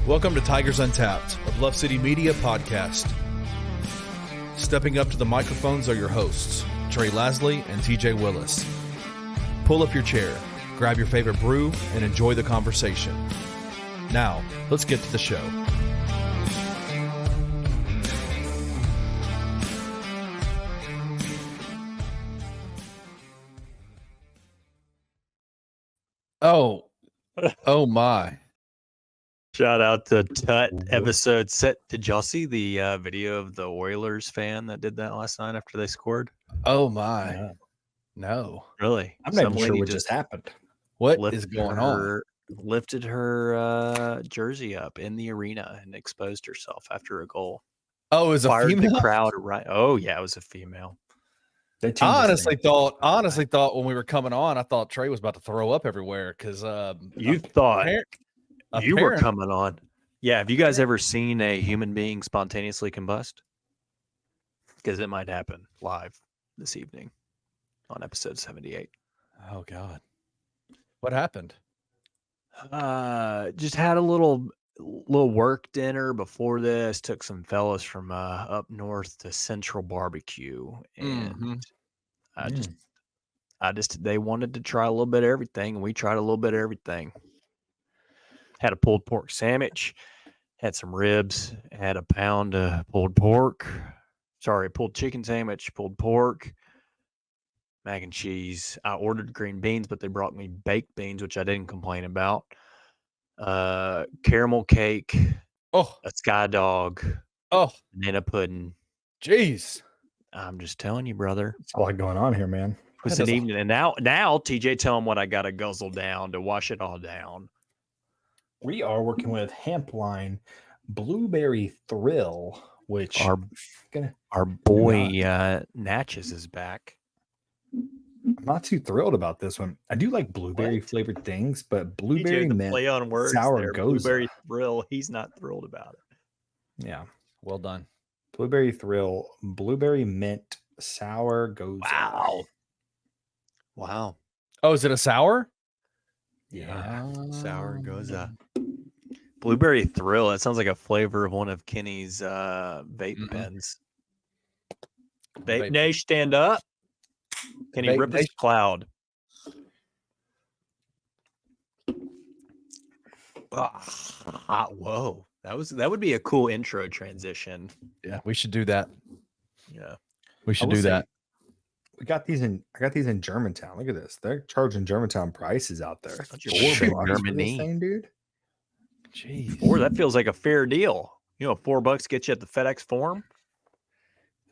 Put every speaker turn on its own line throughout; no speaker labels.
Welcome to Tigers Untapped, a Bluff City Media podcast. Stepping up to the microphones are your hosts, Trey Lasley and TJ Willis. Pull up your chair, grab your favorite brew, and enjoy the conversation. Now, let's get to the show. Oh my.
Shout out to Tut episode set. Did y'all see the video of the Oilers fan that did that last night after they scored?
Oh my. No.
Really?
I'm not even sure what just happened.
What is going on?
Lifted her jersey up in the arena and exposed herself after a goal.
Oh, it was a female?
The crowd right. Oh yeah, it was a female.
I honestly thought when we were coming on, I thought Trey was about to throw up everywhere because
you thought you were coming on. Yeah. Have you guys ever seen a human being spontaneously combust? Because it might happen live this evening on episode 78.
Oh God. What happened?
Just had a little work dinner before this. Took some fellas from up north to Central Barbecue, and they wanted to try a little bit of everything, and we tried a little bit of everything. Had a pulled pork sandwich, had some ribs, had a pound of pulled chicken sandwich, pulled pork, mac and cheese. I ordered green beans, but they brought me baked beans, which I didn't complain about. Caramel cake, a sky dog, banana pudding.
Jeez.
I'm just telling you, brother.
It's a lot going on here, man.
It was an evening, and now TJ, tell him what I got to guzzle down to wash it all down.
We are working with Hampline Blueberry Thrill, which
our boy Natchez is back.
I'm not too thrilled about this one. I do like blueberry flavored things, but blueberry mint
play on words
sour
there.
goza.
Blueberry Thrill. He's not thrilled about it.
Yeah,
well done.
Blueberry Thrill, blueberry mint sour goza.
Wow.
Oh, is it a sour?
Yeah,
sour goza. Blueberry Thrill. That sounds like a flavor of one of Kenny's vape pens. Vape Nation, stand up. Kenny, rip his cloud. Whoa. That would be a cool intro transition.
Yeah, we should do that.
Yeah.
We should do that.
I got these in Germantown. Look at this. They're charging Germantown prices out there.
Germany,
thing, dude.
Jeez.
That feels like a fair deal. You know, $4 gets you at the FedEx Forum.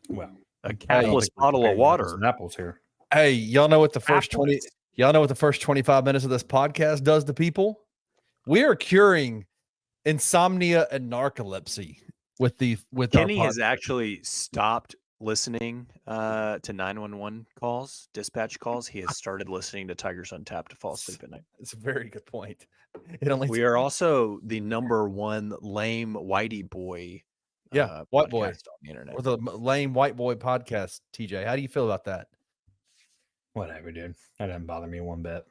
Well,
a capless bottle of water.
Apples here.
Hey, y'all know what the first 25 minutes of this podcast does to people? We are curing insomnia and narcolepsy with
Kenny has actually stopped listening to 911 calls, dispatch calls. He has started listening to Tigers Untapped to fall asleep at night.
It's a very good point.
We are also the number one lame whitey boy.
White boy
on the internet.
Or the lame white boy podcast. TJ, how do you feel about that?
Whatever, dude. That doesn't bother me one bit.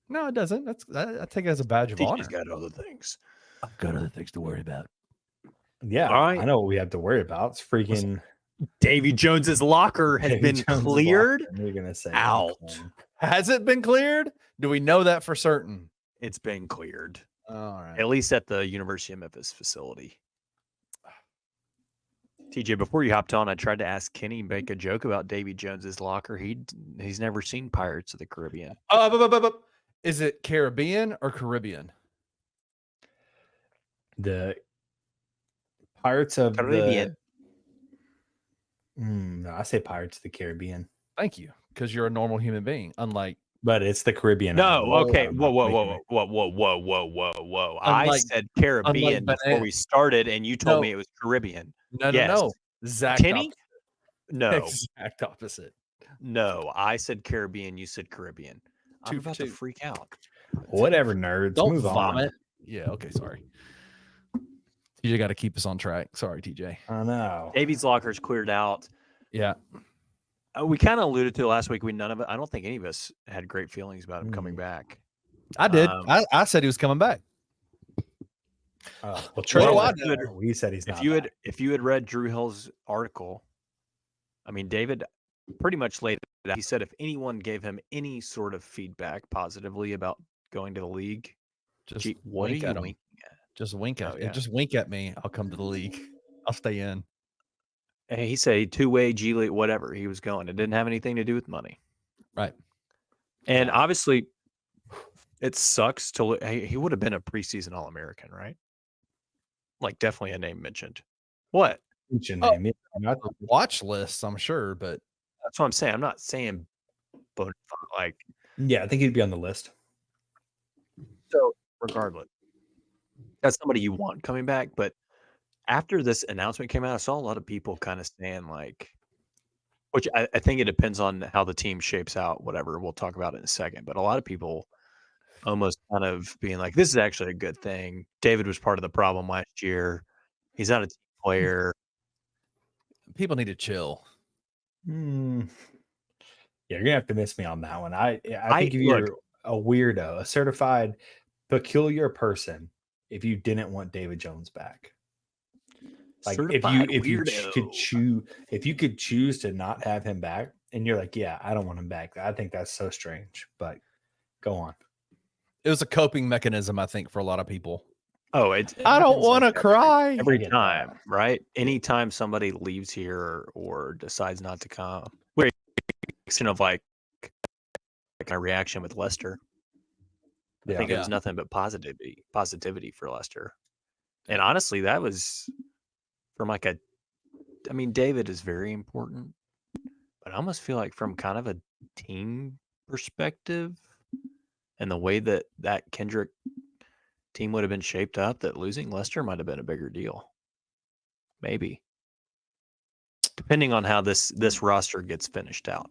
No, it doesn't. I take it as a badge of honor.
TJ's got other things.
I've got other things to worry about.
Yeah, all right. I know what we have to worry about. It's freaking
Davy Jones's locker has been cleared.
You're gonna say
out.
Has it been cleared? Do we know that for certain?
It's been cleared.
All right.
At least at the University of Memphis facility. TJ, before you hopped on, I tried to ask Kenny make a joke about Davy Jones's locker. He's never seen Pirates of the Caribbean.
Is it Caribbean or Caribbean?
The Pirates of
Caribbean.
No, I say Pirates of the Caribbean.
Thank you, because you're a normal human being,
but it's the Caribbean.
No, okay. Whoa. I said Caribbean before we started, and you told me it was Caribbean.
No. Exact
Kenny?
opposite.
No.
Exact opposite.
No, I said Caribbean. You said Caribbean. I'm about to freak out.
Whatever, nerds.
Don't
move
vomit.
on.
Yeah, okay, sorry. TJ got to keep us on track. Sorry, TJ.
I know.
Davy's locker's cleared out.
Yeah.
We kind of alluded to it last week. I don't think any of us had great feelings about him coming back.
I did. I said he was coming back.
We said he's not.
If you had read Drew Hill's article, I mean, David pretty much laid it out. He said if anyone gave him any sort of feedback positively about going to the league,
just
what are you winking at?
Just wink at me. Just wink at me. I'll come to the league. I'll stay in.
Hey, he said two-way G League, whatever he was going. It didn't have anything to do with money,
right?
And obviously, it sucks to. He would have been a preseason All-American, right? Like definitely a name mentioned. What?
Name.
Not the watch list, I'm sure, but
that's what I'm saying. I'm not saying, like,
I think he'd be on the list.
So regardless, that's somebody you want coming back. But after this announcement came out, I saw a lot of people kind of saying like, which I think it depends on how the team shapes out. Whatever, we'll talk about it in a second. But a lot of people almost kind of being like, this is actually a good thing. David was part of the problem last year. He's not a team player.
People need to chill.
Yeah, you're gonna have to miss me on that one. I think if you're a weirdo, a certified peculiar person, if you didn't want David Jones back, like if you could choose to not have him back, and you're like, yeah, I don't want him back. I think that's so strange. But go on.
It was a coping mechanism, I think, for a lot of people.
Oh,
I don't want to cry
every time, right? Anytime somebody leaves here or decides not to come, where kind of like a reaction with Lester. I think it was nothing but positivity for Lester. And honestly, that was from like David is very important, but I almost feel like from kind of a team perspective and the way that Kendrick team would have been shaped up, that losing Lester might have been a bigger deal. Maybe. Depending on how this roster gets finished out.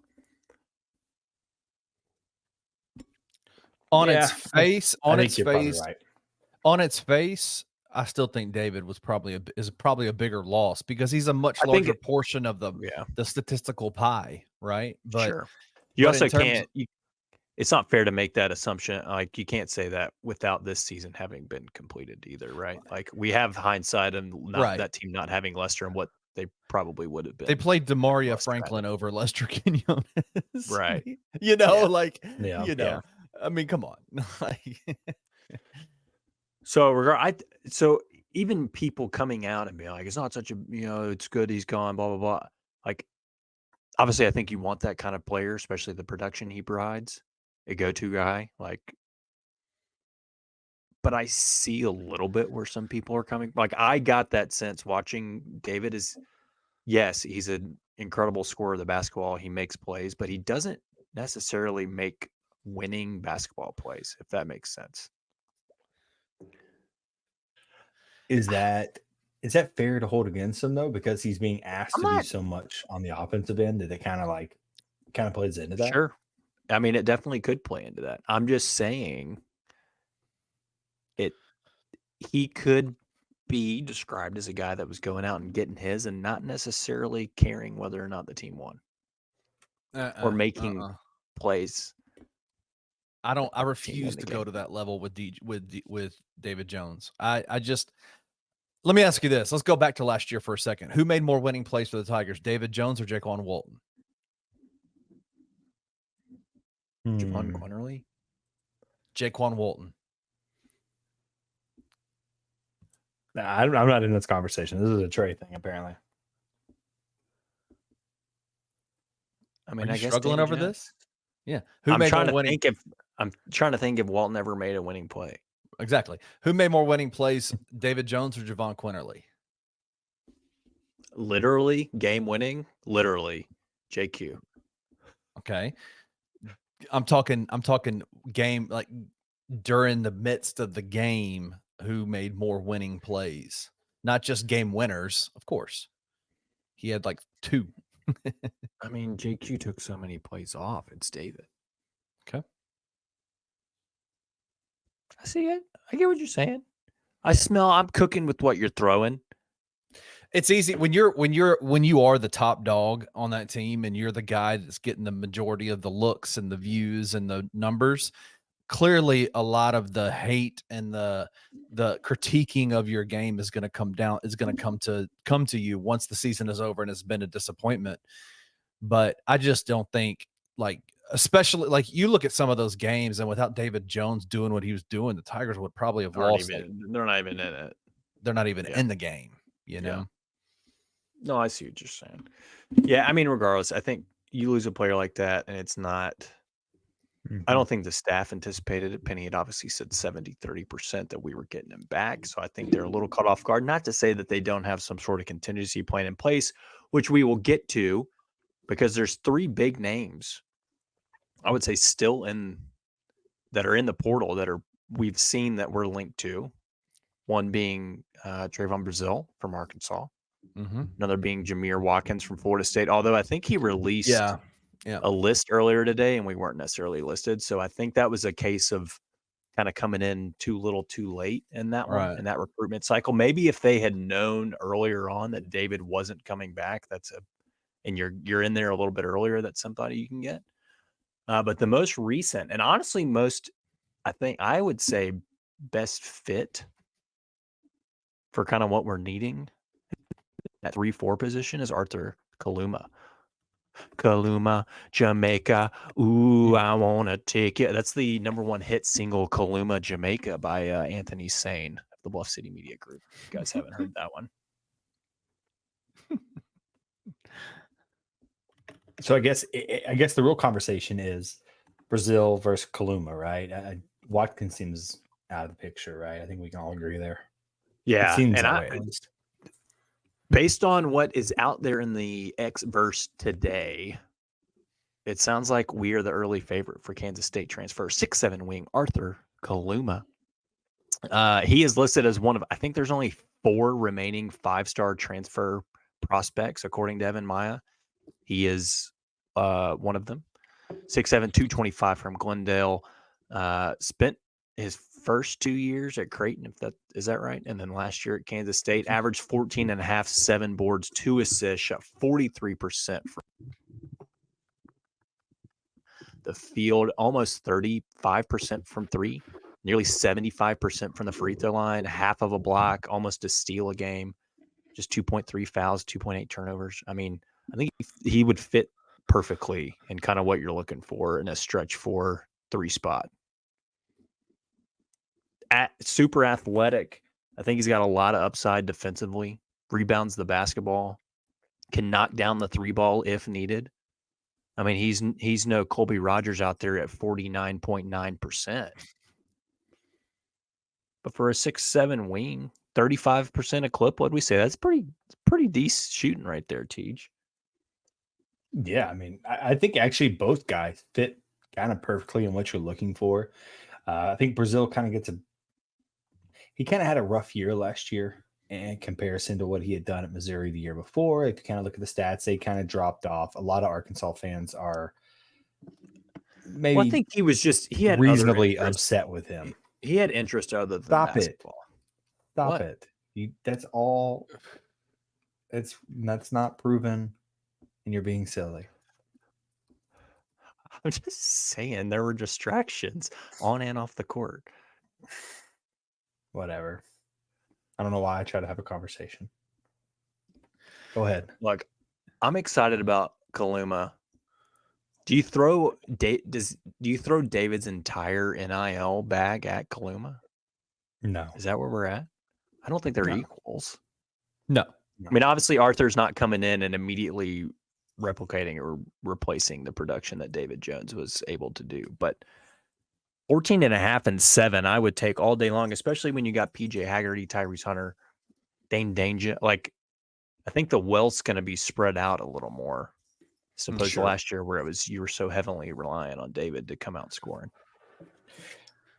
On its face, I still think David was probably a bigger loss because he's a much larger portion of the statistical pie, right? But
sure. You also can't. It's not fair to make that assumption. Like you can't say that without this season having been completed either, right? Like we have hindsight and that team not having Lester and what they probably would have been.
They played DeMaria Franklin over Lester Quinones,
right?
I mean, come on.
So even people coming out and being like, it's not such a, it's good he's gone, blah, blah, blah. Like, obviously, I think you want that kind of player, especially the production he provides, a go-to guy. Like, but I see a little bit where some people are coming. Like, I got that sense watching David is, yes, he's an incredible scorer of the basketball. He makes plays, but he doesn't necessarily make winning basketball plays, if that makes sense.
Is that fair to hold against him though? Because he's being asked to do so much on the offensive end that it kind of plays into that.
Sure. I mean, it definitely could play into that. I'm just saying he could be described as a guy that was going out and getting his and not necessarily caring whether or not the team won or making plays.
I refuse to go to that level with David Jones. I just let me ask you this. Let's go back to last year for a second. Who made more winning plays for the Tigers, David Jones or Jaquan Walton?
Javon Quinterly?
Jaquan Walton.
I'm not in this conversation. This is a Trey thing, apparently.
I mean, I guess struggling over this. Yeah.
I'm trying to think if Walton ever made a winning play.
Exactly. Who made more winning plays, David Jones or Javon Quinterly?
Literally, game winning. Literally, JQ.
Okay. I'm talking game, like during the midst of the game, who made more winning plays? Not just game winners, of course. He had like 2.
I mean, JQ took so many plays off. It's David.
Okay.
I see it. I get what you're saying. I'm cooking with what you're throwing.
It's easy when you are the top dog on that team and you're the guy that's getting the majority of the looks and the views and the numbers. clearly a lot of the hate and the critiquing of your game is going to come to you once the season is over and it's been a disappointment. But I just don't think, like, especially like you look at some of those games, and without David Jones doing what he was doing, the Tigers would probably have lost.
They're not even in it.
They're not even in the game, you know?
Yeah. No, I see what you're saying. Yeah, I mean, regardless, I think you lose a player like that, and it's not – I don't think the staff anticipated it. Penny had obviously said 30% that we were getting him back, so I think they're a little caught off guard. Not to say that they don't have some sort of contingency plan in place, which we will get to, because there's 3 big names, I would say, still that are in the portal that we've seen that we're linked to. One being Travon Brazile from Arkansas. Another being Jameer Watkins from Florida State, although I think he released a list earlier today and we weren't necessarily listed. So I think that was a case of kind of coming in too little too late in that one, in that recruitment cycle. Maybe if they had known earlier on that David wasn't coming back, and you're in there a little bit earlier, that's somebody you can get. But the most recent, and honestly I think I would say best fit for kind of what we're needing at 3-4 position is Arthur Kaluma. Kaluma, Jamaica. Ooh, I want to take it. That's the #1 hit single, Kaluma, Jamaica, by Anthony Sane of the Bluff City Media Group. If you guys haven't heard that one.
So I guess the real conversation is Brazile versus Kaluma, right? Watkins seems out of the picture, right? I think we can all agree there.
Yeah,
it seems that way, at least.
Based on what is out there in the X-verse today, it sounds like we are the early favorite for Kansas State transfer. 6'7" wing Arthur Kaluma. He is listed as one of, I think there's only 4 remaining 5-star transfer prospects, according to Evan Maya. He is one of them. 6'7", 225 from Glendale. Spent his first 2 years at Creighton, is that right? And then last year at Kansas State, averaged 14.5, 7 boards, 2 assists, shot 43% from the field, almost 35% from 3, nearly 75% from the free throw line, half of a block, almost a steal a game, just 2.3 fouls, 2.8 turnovers. I mean, I think he would fit perfectly in kind of what you're looking for in a stretch 4-3 spot. Super athletic. I think he's got a lot of upside defensively, rebounds the basketball, can knock down the 3 ball if needed. I mean, he's no Colby Rogers out there at 49.9%. But for a 6'7" wing, 35% a clip, what'd we say? That's pretty decent shooting right there, Tej.
Yeah, I mean, I think actually both guys fit kind of perfectly in what you're looking for. I think Brazile kind of he kind of had a rough year last year in comparison to what he had done at Missouri the year before. If you kind of look at the stats, they kind of dropped off. A lot of Arkansas fans are maybe
I think he had
reasonably upset with him.
He had interest other than
Stop
basketball.
Stop it. That's all. That's not proven, and you're being silly.
I'm just saying there were distractions on and off the court.
Whatever. I don't know why I try to have a conversation. Go ahead.
Look, I'm excited about Kaluma. Do you throw David's entire NIL bag at Kaluma?
No.
Is that where we're at? I don't think they're equals.
No.
I mean, obviously Arthur's not coming in and immediately replicating or replacing the production that David Jones was able to do, but 14.5 and 7, I would take all day long, especially when you got PJ Haggerty, Tyrese Hunter, Dane Danger. Like, I think the wealth's going to be spread out a little more, as opposed to last year where you were so heavily reliant on David to come out scoring.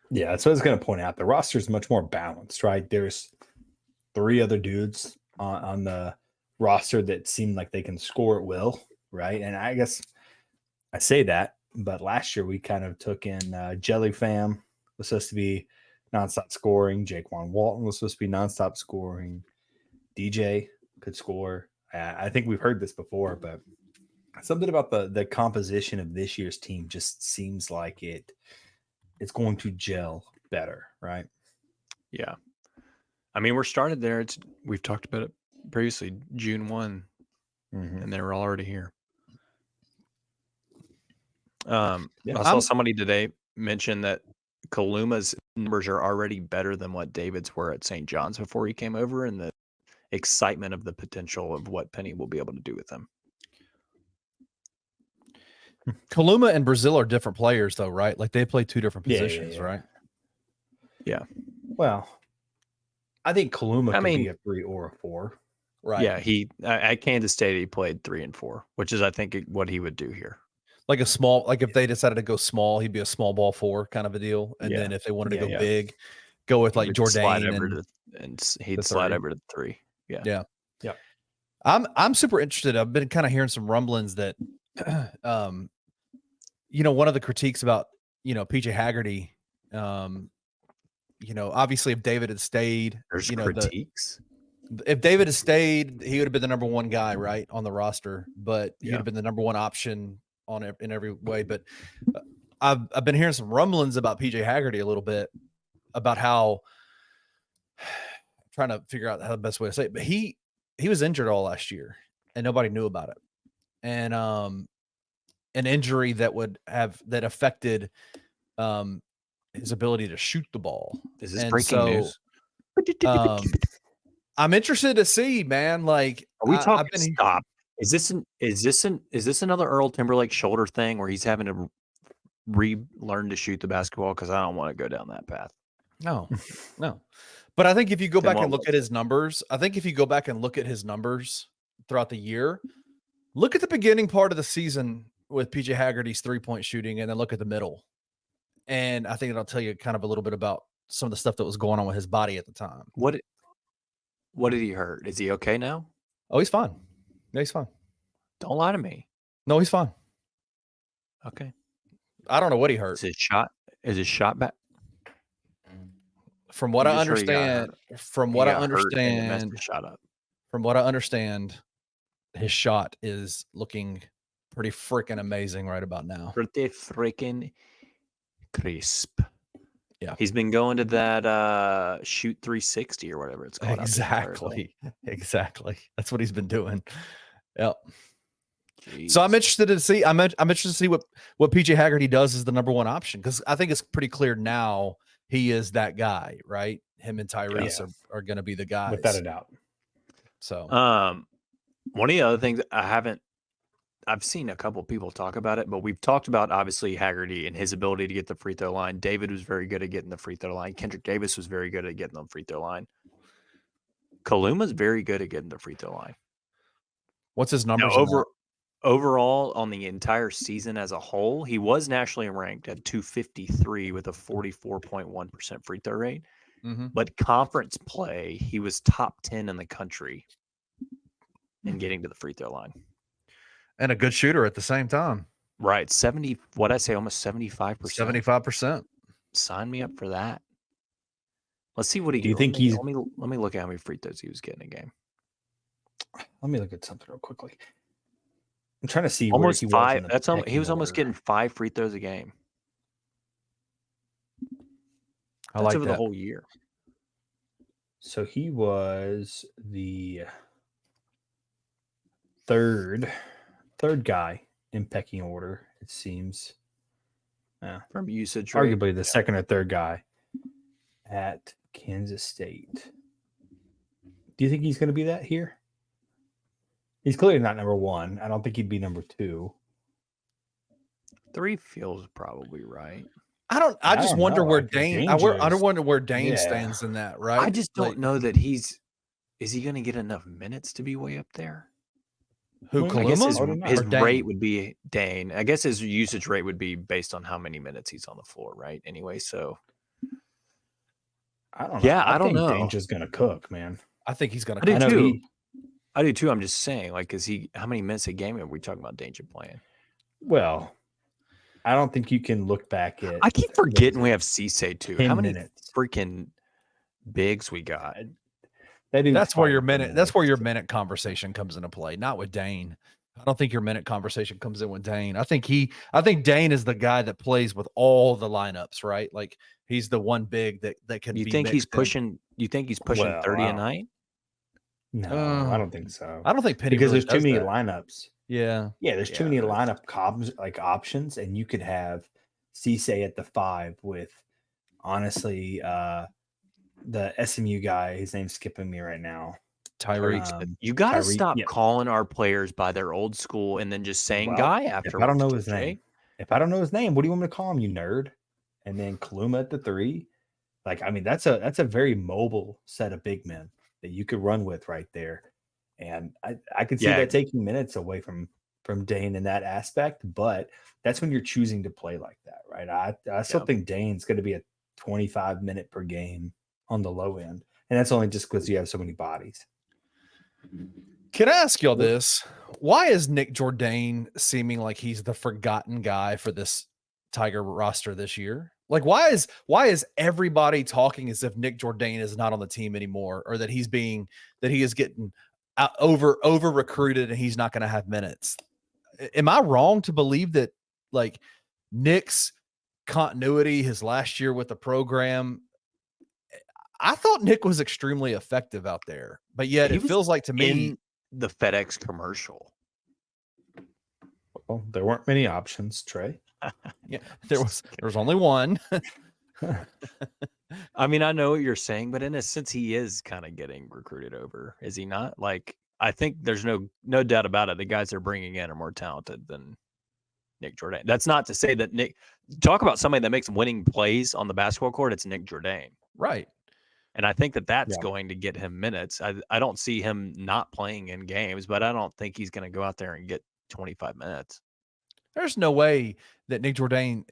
Yeah, that's what I was going to point out. The roster is much more balanced, right? There's 3 other dudes on the roster that seem like they can score at will, right? And I guess I say that, but last year we kind of took in Jelly Fam was supposed to be nonstop scoring. Jaquan Walton was supposed to be nonstop scoring. DJ could score. I think we've heard this before, but something about the composition of this year's team just seems like it it's going to gel better, right?
Yeah. I mean, we're started there. We've talked about it previously, June 1, and they were already here. I saw somebody today mention that Kaluma's numbers are already better than what David's were at St. John's before he came over, and the excitement of the potential of what Penny will be able to do with him.
Kaluma and Brazile are different players, though, right? Like they play two different positions, right?
Yeah.
Well, I think Kaluma could be a 3 or a 4.
Right. Yeah, at Kansas State he played 3 and 4, which is I think what he would do here.
Like a small, like if they decided to go small, he'd be a small ball 4 kind of a deal. And then if they wanted to go big, go with like Jourdain
and he'd slide over to 3.
Yeah. I'm super interested. I've been kind of hearing some rumblings that one of the critiques about, PJ Haggerty, obviously if David had stayed,
there's critiques.
If David had stayed, he would have been the number 1 guy, right, on the roster, but he'd have been the number 1 option in every way. But I've been hearing some rumblings about PJ Haggerty a little bit about how trying to figure out how the best way to say it, but he was injured all last year and nobody knew about it. And an injury that affected his ability to shoot the ball.
Is this breaking news?
I'm interested to see, man. Like,
are we talking? Stop. Is this another Earl Timberlake shoulder thing where he's having to relearn to shoot the basketball? Because I don't want to go down that path.
No. But I think if you go back and look at his numbers, throughout the year, look at the beginning part of the season with PJ Haggerty's 3-point shooting, and then look at the middle. And I think it'll tell you kind of a little bit about some of the stuff that was going on with his body at the time.
What did he hurt? Is he okay now?
Oh, he's fine. Yeah, he's fine.
Don't lie to me.
No, he's fine.
Okay.
I don't know what he hurt.
Is his shot back?
From what I understand, his shot is looking pretty freaking amazing right about now.
Pretty freaking crisp.
Yeah.
He's been going to that shoot 360 or whatever it's called.
Exactly. That's what he's been doing. Yep. Jeez. So I'm interested to see. I'm interested to see what PJ Haggerty does as the number 1 option, because I think it's pretty clear now he is that guy, right? Him and Tyrese are going to be the guys,
without a doubt.
So, one of the other things I've seen a couple people talk about it, but we've talked about obviously Haggerty and his ability to get the free throw line. David was very good at getting the free throw line. Kendrick Davis was very good at getting the free throw line. Kaluma's very good at getting the free throw line.
What's his numbers?
Overall, on the entire season as a whole, he was nationally ranked at 253 with a 44.1% free throw rate.
Mm-hmm.
But conference play, he was top 10 in the country in getting to the free throw line.
And a good shooter at the same time.
Right. Almost 75%.
75%.
Sign me up for that. Let's see what he
do. You think he's...
Let me look at how many free throws he was getting a game.
Let me look at something real quickly. I'm trying to see
almost
where he
5.
Was
he was almost getting 5 free throws a game.
That's
over the whole year.
So he was the third guy in pecking order, it seems.
From usage rate.
Arguably the second or third guy at Kansas State. Do you think he's going to be that here? He's clearly not number 1. I don't think he'd be number 2.
3 feels probably right.
I just wonder where Dane. I wonder where Dane stands in that. Right.
I just don't know that is he going to get enough minutes to be way up there?
Who?
I guess his rate would be Dane. I guess his usage rate would be based on how many minutes he's on the floor, right? Anyway, so
I don't know.
Yeah, I don't know.
Dane's just going to cook, man.
I think he's going to.
I do too. I'm just saying, like, how many minutes a game are we talking about Danger playing?
Well, I don't think you can look back at.
I keep forgetting we have Cisse too. How many
minutes.
Freaking bigs we got?
That's where your minute conversation comes into play, not with Dane. I don't think your minute conversation comes in with Dane. I think Dane is the guy that plays with all the lineups, right? Like he's the one big that can
You
be
think he's
mixed in.
pushing? You think he's pushing 30 a night?
No, I don't think so.
I don't think Penny
because
really
there's too
does
many
that.
lineups.
Yeah.
Yeah, there's too many lineup options, and you could have Cisse at the 5 with honestly the SMU guy. His name's skipping me right now.
Tyreek.
You got to stop
yeah.
calling our players by their old school and then just saying guy afterwards.
If I don't know his name, what do you want me to call him? You nerd. And then Kaluma at the 3. Like, I mean, that's a very mobile set of big men that you could run with right there. And I could see that taking minutes away from Dane in that aspect, but that's when you're choosing to play like that, right? I still think Dane's going to be a 25-minute per game on the low end, and that's only just because you have so many bodies.
Can I ask y'all this? Why is Nick Jourdain seeming like he's the forgotten guy for this Tiger roster this year? Like, why is everybody talking as if Nick Jourdain is not on the team anymore, or that he is getting over recruited and he's not going to have minutes? Am I wrong to believe that like Nick's continuity his last year with the program? I thought Nick was extremely effective out there, but yet it feels like to me
in the FedEx commercial.
Well, there weren't many options, Trey.
Yeah, there was only one.
I mean, I know what you're saying, but in a sense, he is kind of getting recruited over, is he not? Like, I think there's no doubt about it. The guys they're bringing in are more talented than Nick Jourdain. That's not to say that talk about somebody that makes winning plays on the basketball court. It's Nick Jourdain,
right?
And I think that's going to get him minutes. I don't see him not playing in games, but I don't think he's going to go out there and get 25 minutes.
There's no way that Nick Jourdain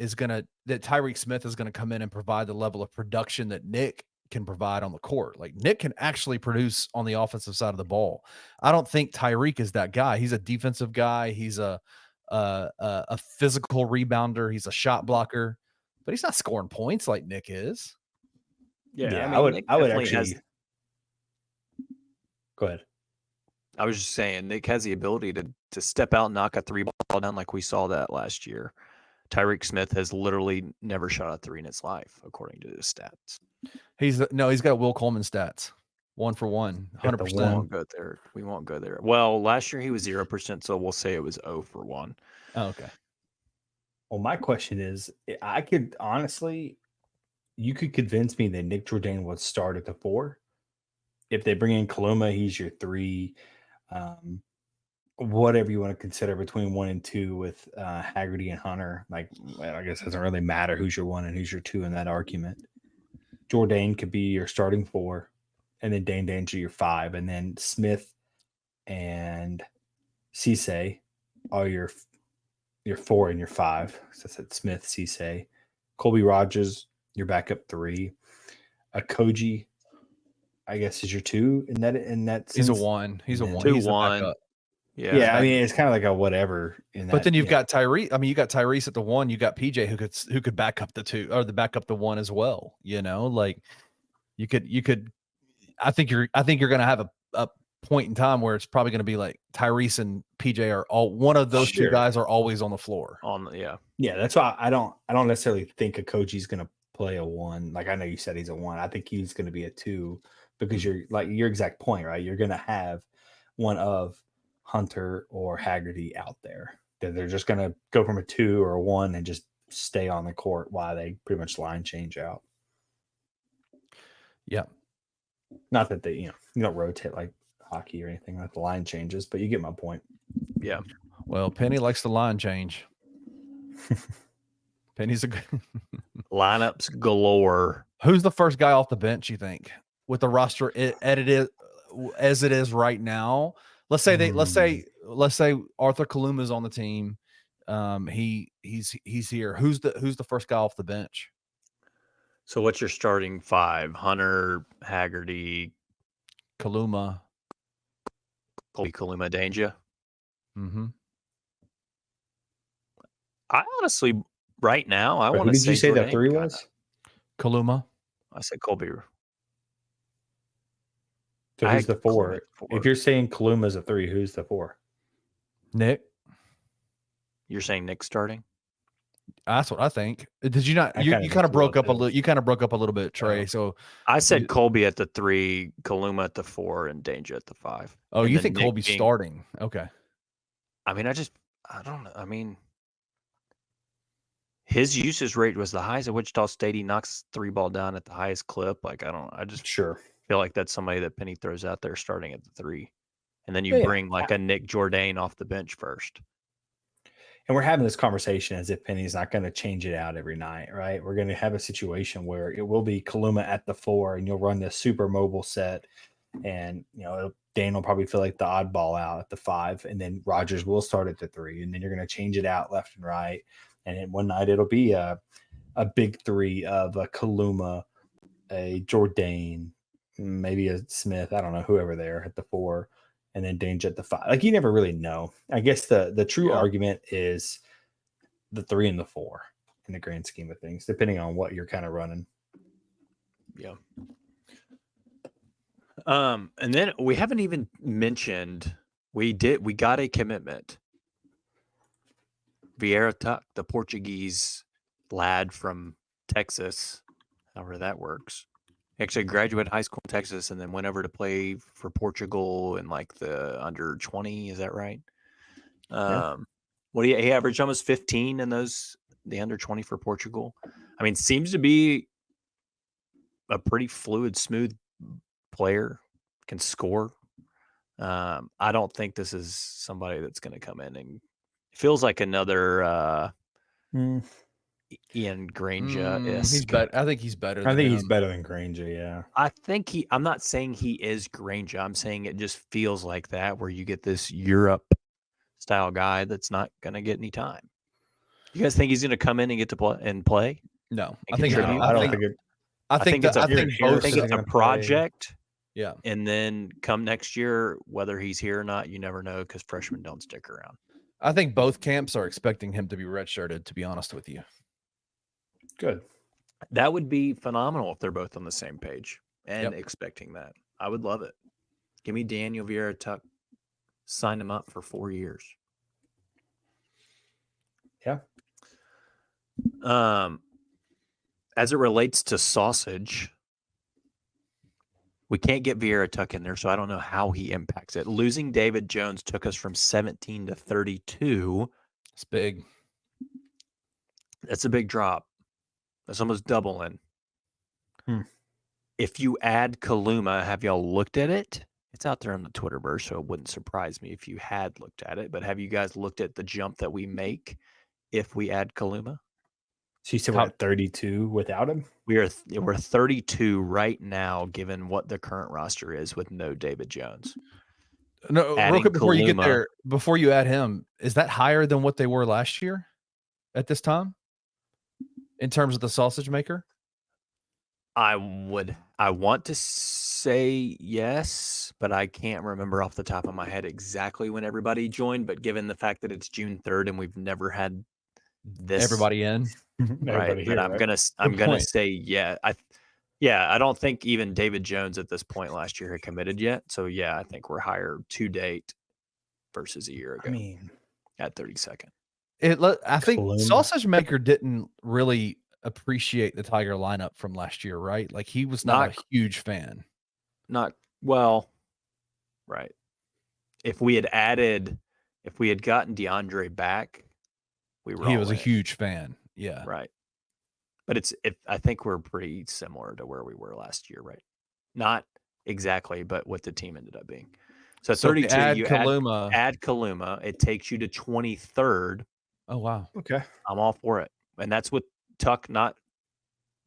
that Tyreek Smith is going to come in and provide the level of production that Nick can provide on the court. Like Nick can actually produce on the offensive side of the ball. I don't think Tyreek is that guy. He's a defensive guy. He's a physical rebounder. He's a shot blocker, but he's not scoring points like Nick is.
Yeah, I mean,
I would actually. Go ahead.
I was just saying, Nick has the ability to step out and knock a 3-ball down like we saw that last year. Tyreek Smith has literally never shot a 3 in his life, according to his stats.
He's got Will Coleman stats. 1 for 1, 100%.
We won't go there. Well, last year he was 0%, so we'll say it was 0 for 1.
Oh, okay.
Well, my question is, I could honestly, you could convince me that Nick Jourdain would start at the 4. If they bring in Kaluma, he's your 3. Whatever you want to consider between 1 and 2 with Haggerty and Hunter. Like, I guess it doesn't really matter who's your 1 and who's your 2 in that argument. Jourdain could be your starting 4, and then Dane Danger your 5, and then Smith and Cisse are your 4 and your 5. So I said Smith, Cisse, Colby Rogers, your backup 3, Koji, I guess, is your 2 in that sense.
He's a 1. He's a 1.
2-1.
Yeah, I mean, it's kind of like a whatever.
But then you've got Tyrese. I mean, you got Tyrese at the 1. You got PJ who could back up the 2 or back up the 1 as well. You know, like you could. I think you're going to have a point in time where it's probably going to be like Tyrese and PJ are all one of those 2 guys are always on the floor.
Yeah. That's why I don't necessarily think a Koji's going to play a 1. Like I know you said he's a 1. I think he's going to be a 2 because you're like your exact point, right? You're going to have one of Hunter or Haggerty out there. They're just going to go from a 2 or a 1 and just stay on the court while they pretty much line change out.
Yeah.
Not that they, you don't rotate like hockey or anything like the line changes, but you get my point.
Yeah.
Well, Penny likes the line change. Penny's a good
lineups galore.
Who's the first guy off the bench, you think, with the roster edited as it is right now? Let's say Arthur Kaluma is on the team. He's here. Who's the first guy off the bench?
So what's your starting 5? Hunter, Haggerty,
Kaluma,
Danger.
Mm-hmm.
I honestly, right now, I want to say.
Did you say that 3 was?
Kaluma.
I said Colby.
So who's the 4? If you're saying Kaluma's a 3, who's the 4?
Nick.
You're saying Nick starting?
That's what I think. Did you not? You kind of broke up a little. You kind of broke up a little bit, Trey. So
I said Colby at the 3, Kaluma at the 4, and Danger at the 5.
Oh, you think Colby's starting? Okay.
I mean, I don't know. I mean, his usage rate was the highest at Wichita State. He knocks 3 ball down at the highest clip. Like, I just feel like that's somebody that Penny throws out there starting at the 3. And then you bring like a Nick Jourdain off the bench first.
And we're having this conversation as if Penny's not going to change it out every night, right? We're going to have a situation where it will be Kaluma at the 4, and you'll run this super mobile set, and Dane will probably feel like the oddball out at the 5, and then Rogers will start at the 3, and then you're going to change it out left and right. And then one night it'll be a big 3 of a Kaluma, a Jourdain, maybe a Smith, I don't know, whoever there at the 4. And then Danger at the 5. Like, you never really know. I guess the true argument is the 3 and the 4 in the grand scheme of things, depending on what you're kind of running.
Yeah. And then we haven't even mentioned we got a commitment. Vieira Tuck, the Portuguese lad from Texas, however that works. Actually graduated high school in Texas and then went over to play for Portugal in like the under 20. Is that right? What do he averaged almost 15 in the under 20 for Portugal? I mean, seems to be a pretty fluid, smooth player, can score. I don't think this is somebody that's going to come in and feels like another Ian Granger.
He's better. I think he's better.
He's better than Granger. Yeah.
I'm not saying he is Granger. I'm saying it just feels like that, where you get this Europe style guy that's not going to get any time. You guys think he's going to come in and get to play?
No,
I think it's a project.
Yeah.
And then come next year, whether he's here or not, you never know, because freshmen don't stick around.
I think both camps are expecting him to be redshirted, to be honest with you.
Good.
That would be phenomenal if they're both on the same page and expecting that. I would love it. Give me Daniel Vieira Tuck. Sign him up for 4 years.
Yeah.
As it relates to sausage, we can't get Vieira Tuck in there, so I don't know how he impacts it. Losing David Jones took us from 17 to 32.
It's big.
That's a big drop. That's almost doubling. If you add Kaluma, have y'all looked at it? It's out there on the Twitterverse, so it wouldn't surprise me if you had looked at it. But have you guys looked at the jump that we make if we add Kaluma?
So you said we're at 32 without him?
We're 32 right now, given what the current roster is with no David Jones.
No, real quick before you get there, before you add him, is that higher than what they were last year at this time in terms of the sausage maker?
I want to say yes, but I can't remember off the top of my head exactly when everybody joined. But given the fact that it's June 3rd and we've never had this
everybody in,
right? Here, but I'm gonna say yeah. I don't think even David Jones at this point last year had committed yet. So yeah, I think we're higher to date versus a year ago.
I mean,
at 32nd.
I think Sausage Maker didn't really appreciate the Tiger lineup from last year, right? Like he was not a huge fan.
Not well, right. If we had gotten DeAndre back, he
was a huge fan. Yeah.
Right. But I think we're pretty similar to where we were last year, right? Not exactly, but what the team ended up being. So 32,
add Kaluma.
Add Kaluma. It takes you to 23rd.
Oh, wow.
Okay.
I'm all for it. And that's with Tuck not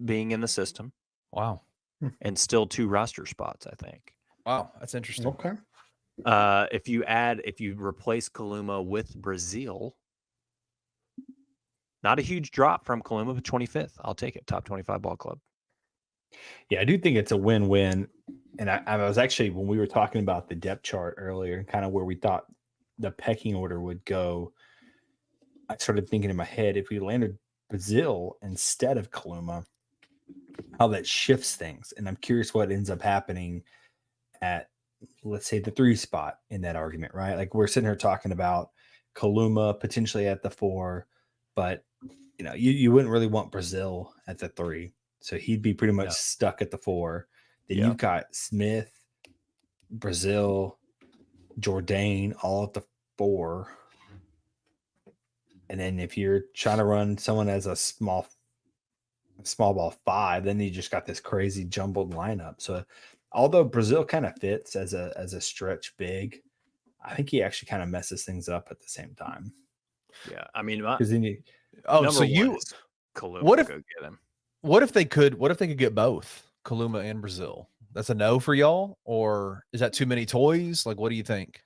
being in the system.
Wow.
And still 2 roster spots, I think.
Wow. That's interesting.
Okay.
If you replace Kaluma with Brazile, not a huge drop from Kaluma, but 25th. I'll take it. Top 25 ball club.
Yeah, I do think it's a win-win. And I was actually, when we were talking about the depth chart earlier and kind of where we thought the pecking order would go, I started thinking in my head, if we landed Brazile instead of Kaluma, how that shifts things. And I'm curious what ends up happening at, let's say, the 3 spot in that argument, right? Like we're sitting here talking about, Kaluma potentially at the 4, but you wouldn't really want Brazile at the 3, so he'd be pretty much stuck at the 4. Then you've got Smith, Brazile, Jourdain all at the 4, and then if you're trying to run someone as a small ball 5, then you just got this crazy jumbled lineup. So although Brazile kind of fits as a stretch big, I think he actually kind of messes things up at the same time.
Yeah, I mean,
so
Kaluma,
what if
go get him?
What if they could get both Kaluma and Brazile? That's a no for y'all, or is that too many toys? Like, what do you think?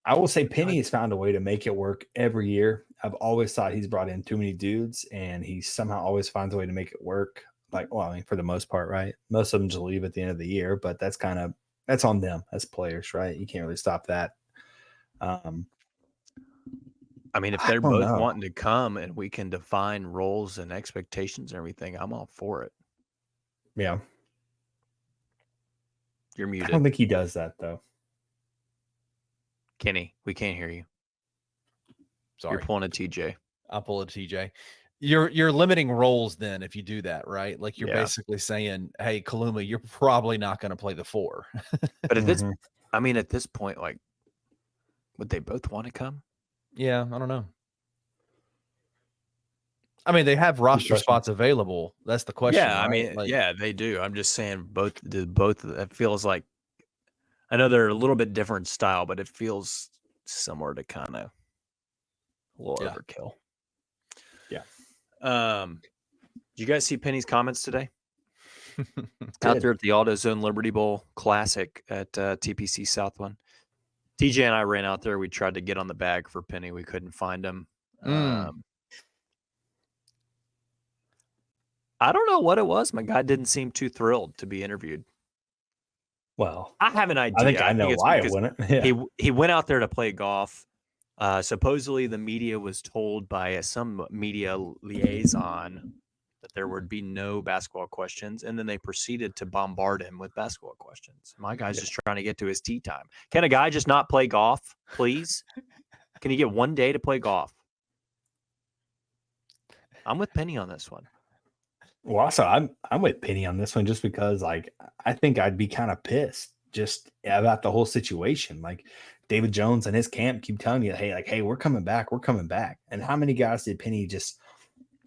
I will say Penny has found a way to make it work every year. I've always thought he's brought in too many dudes, and he somehow always finds a way to make it work. Like, well, I mean, for the most part, right? Most of them just leave at the end of the year, but that's on them as players, right? You can't really stop that.
I mean, if they're both wanting to come and we can define roles and expectations and everything, I'm all for it.
Yeah.
You're muted.
I don't think he does that, though.
Kenny, we can't hear you.
Sorry.
You're pulling a TJ.
I'll pull a TJ. You're limiting roles then if you do that, right? Like you're basically saying, hey, Kaluma, you're probably not going to play the 4.
But at this point, like, would they both want to come?
Yeah, I don't know. I mean, they have roster spots available. That's the question.
Yeah, right? I mean, they do. I'm just saying both. It feels like, I know they're a little bit different style, but it feels similar to kind of a little overkill.
Yeah.
Did you guys see Penny's comments today? Out there at the AutoZone Liberty Bowl Classic at TPC Southland. TJ and I ran out there. We tried to get on the bag for Penny. We couldn't find him. I don't know what it was. My guy didn't seem too thrilled to be interviewed.
Well,
I have an idea.
I think I know why it wouldn't. Yeah.
He went out there to play golf. Supposedly the media was told by some media liaison that there would be no basketball questions, and then they proceeded to bombard him with basketball questions. My guy's just trying to get to his tee time. Can a guy just not play golf, please? Can he get one day to play golf? I'm with Penny on this one.
Well, also, I'm with Penny on this one just because, like, I think I'd be kind of pissed just about the whole situation. Like, David Jones and his camp keep telling you, hey, we're coming back. And how many guys did Penny just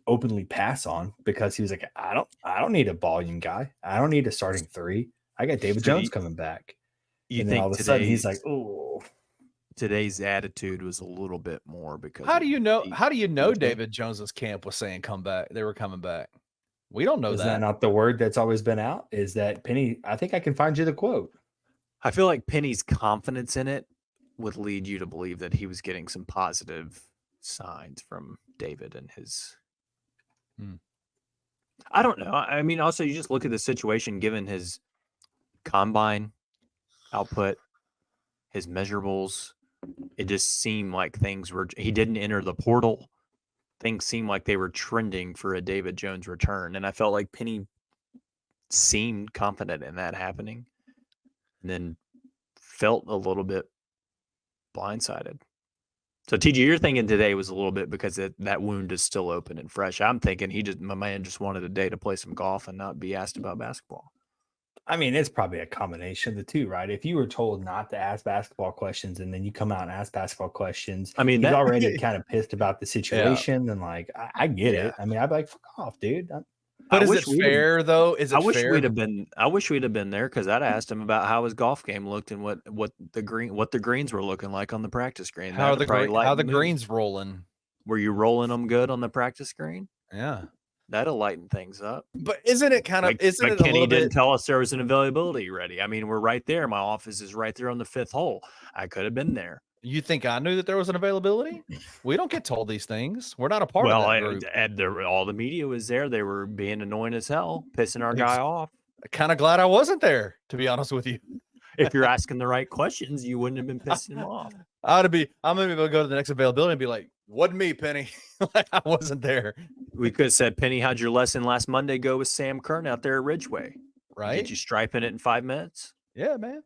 openly pass on because he was like, I don't need a volume guy. I don't need a starting 3. I got David Jones coming back.
You
and
think
then all of a sudden he's like, oh.
Today's attitude was a little bit more because
how do you know David Jones's camp was saying come back? They were coming back. We don't know that.
Is that not the word that's always been out? Is that Penny? I think I can find you the quote.
I feel like Penny's confidence in it would lead you to believe that he was getting some positive signs from David and his. I don't know. I mean, also you just look at the situation given his combine output, his measurables. It just seemed like he didn't enter the portal. Things seemed like they were trending for a David Jones return. And I felt like Penny seemed confident in that happening and then felt a little bit blindsided. So TG, you're thinking today was a little bit because that wound is still open and fresh. I'm thinking my man just wanted a day to play some golf and not be asked about basketball.
I mean, it's probably a combination of the two, right? If you were told not to ask basketball questions and then you come out and ask basketball questions, I mean, he's already kind of pissed about the situation. And like, I get it. I mean, I'd be like, fuck off, dude.
But is it fair though? Is it
I wish
fair?
I wish we'd have been there because I'd asked him about how his golf game looked and what the greens were looking like on the practice green.
How the greens rolling?
Were you rolling them good on the practice green?
Yeah.
That'll lighten things up.
But isn't it kind of
Kenny didn't tell us there was an availability ready. I mean, we're right there. My office is right there on the 5th hole. I could have been there.
You think I knew that there was an availability? We don't get told these things. We're not a part of that group.
All the media was there. They were being annoying as hell, pissing our guy off.
Kind of glad I wasn't there, to be honest with you.
If you're asking the right questions, you wouldn't have been pissing him off.
I'm going to go to the next availability and be like, wasn't me, Penny. Like I wasn't there.
We could have said, Penny, how'd your lesson last Monday go with Sam Kern out there at Ridgeway?
Right.
Get you striping it in 5 minutes?
Yeah, man.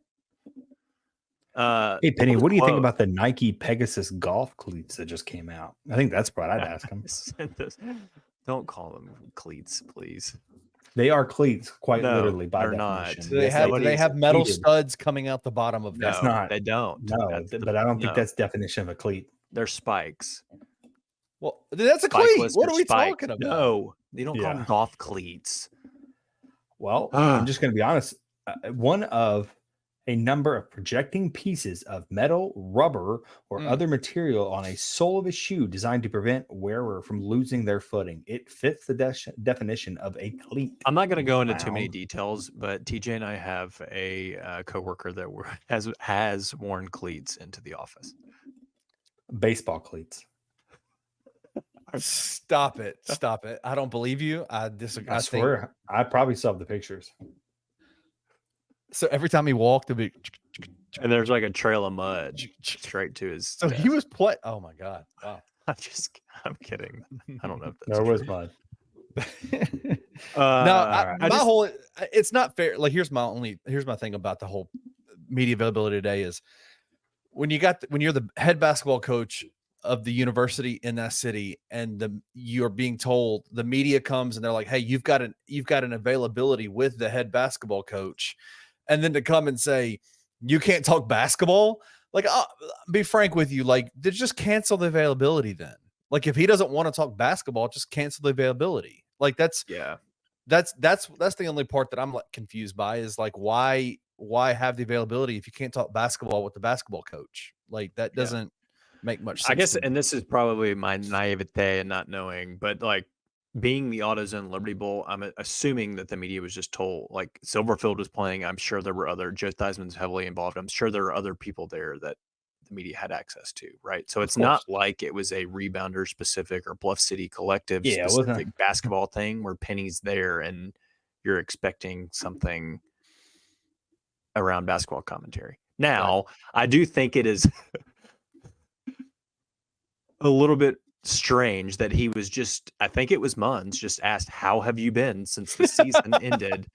Hey, Penny, what do you think about the Nike Pegasus golf cleats that just came out? I think that's what I'd ask him.
Don't call them cleats, please.
They are cleats, quite literally, by definition.
Not. They have metal studs coming out the bottom of them.
That's not.
They don't.
No, but I don't think that's definition of a cleat.
They're spikes.
Well, that's a cleat. What are we talking about?
No, they don't call them golf cleats.
Well, I'm just going to be honest. One of a number of projecting pieces of metal, rubber, or other material on a sole of a shoe designed to prevent wearer from losing their footing. It fits the definition of a cleat.
I'm not going to go into too many details, but TJ and I have a coworker that has worn cleats into the office.
Baseball cleats.
Stop it. I don't believe you. I disagree.
I swear. I probably saw the pictures.
So every time he walked, it'd be,
and there's like a trail of mud straight to his.
So desk. He was playing. Oh my god! Wow.
I'm kidding. I don't know if
that's there was mud.
No, it's not fair. Like here's my thing about the whole media availability today is when you're the head basketball coach of the university in that city, and you're being told the media comes and they're like, hey, you've got an availability with the head basketball coach. And then to come and say, you can't talk basketball. Like, I'll be frank with you, like, just cancel the availability then. Like, if he doesn't want to talk basketball, just cancel the availability. Like, that's the only part that I'm like confused by is like, why have the availability if you can't talk basketball with the basketball coach? Like, that doesn't make much sense.
I guess, and this is probably my naivete and not knowing, but like, being the AutoZone Liberty Bowl, I'm assuming that the media was just told, like Silverfield was playing. I'm sure there were Joe Theismann's heavily involved. I'm sure there are other people there that the media had access to, right? So it's not like it was a rebounder specific or Bluff City Collective specific basketball thing where Penny's there and you're expecting something around basketball commentary. Now, I do think it is a little bit strange that he was I think it was Munns just asked, how have you been since the season ended?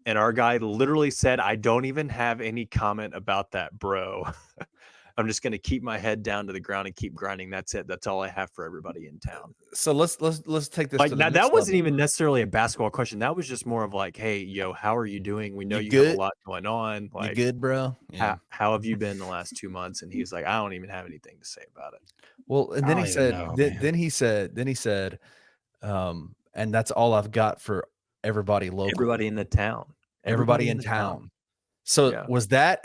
And our guy literally said, I don't even have any comment about that, bro. I'm just going to keep my head down to the ground and keep grinding. That's it. That's all I have for everybody in town.
So let's take this.
Like, now, that wasn't even necessarily a basketball question. That was just more of like, hey, yo, how are you doing? We know you have a lot going on. Like,
you good, bro?
Yeah. How have you been the last 2 months? And he was like, I don't even have anything to say about it.
Well, and then he said, and that's all I've got for everybody local.
Everybody in the town.
Everybody in town. So was that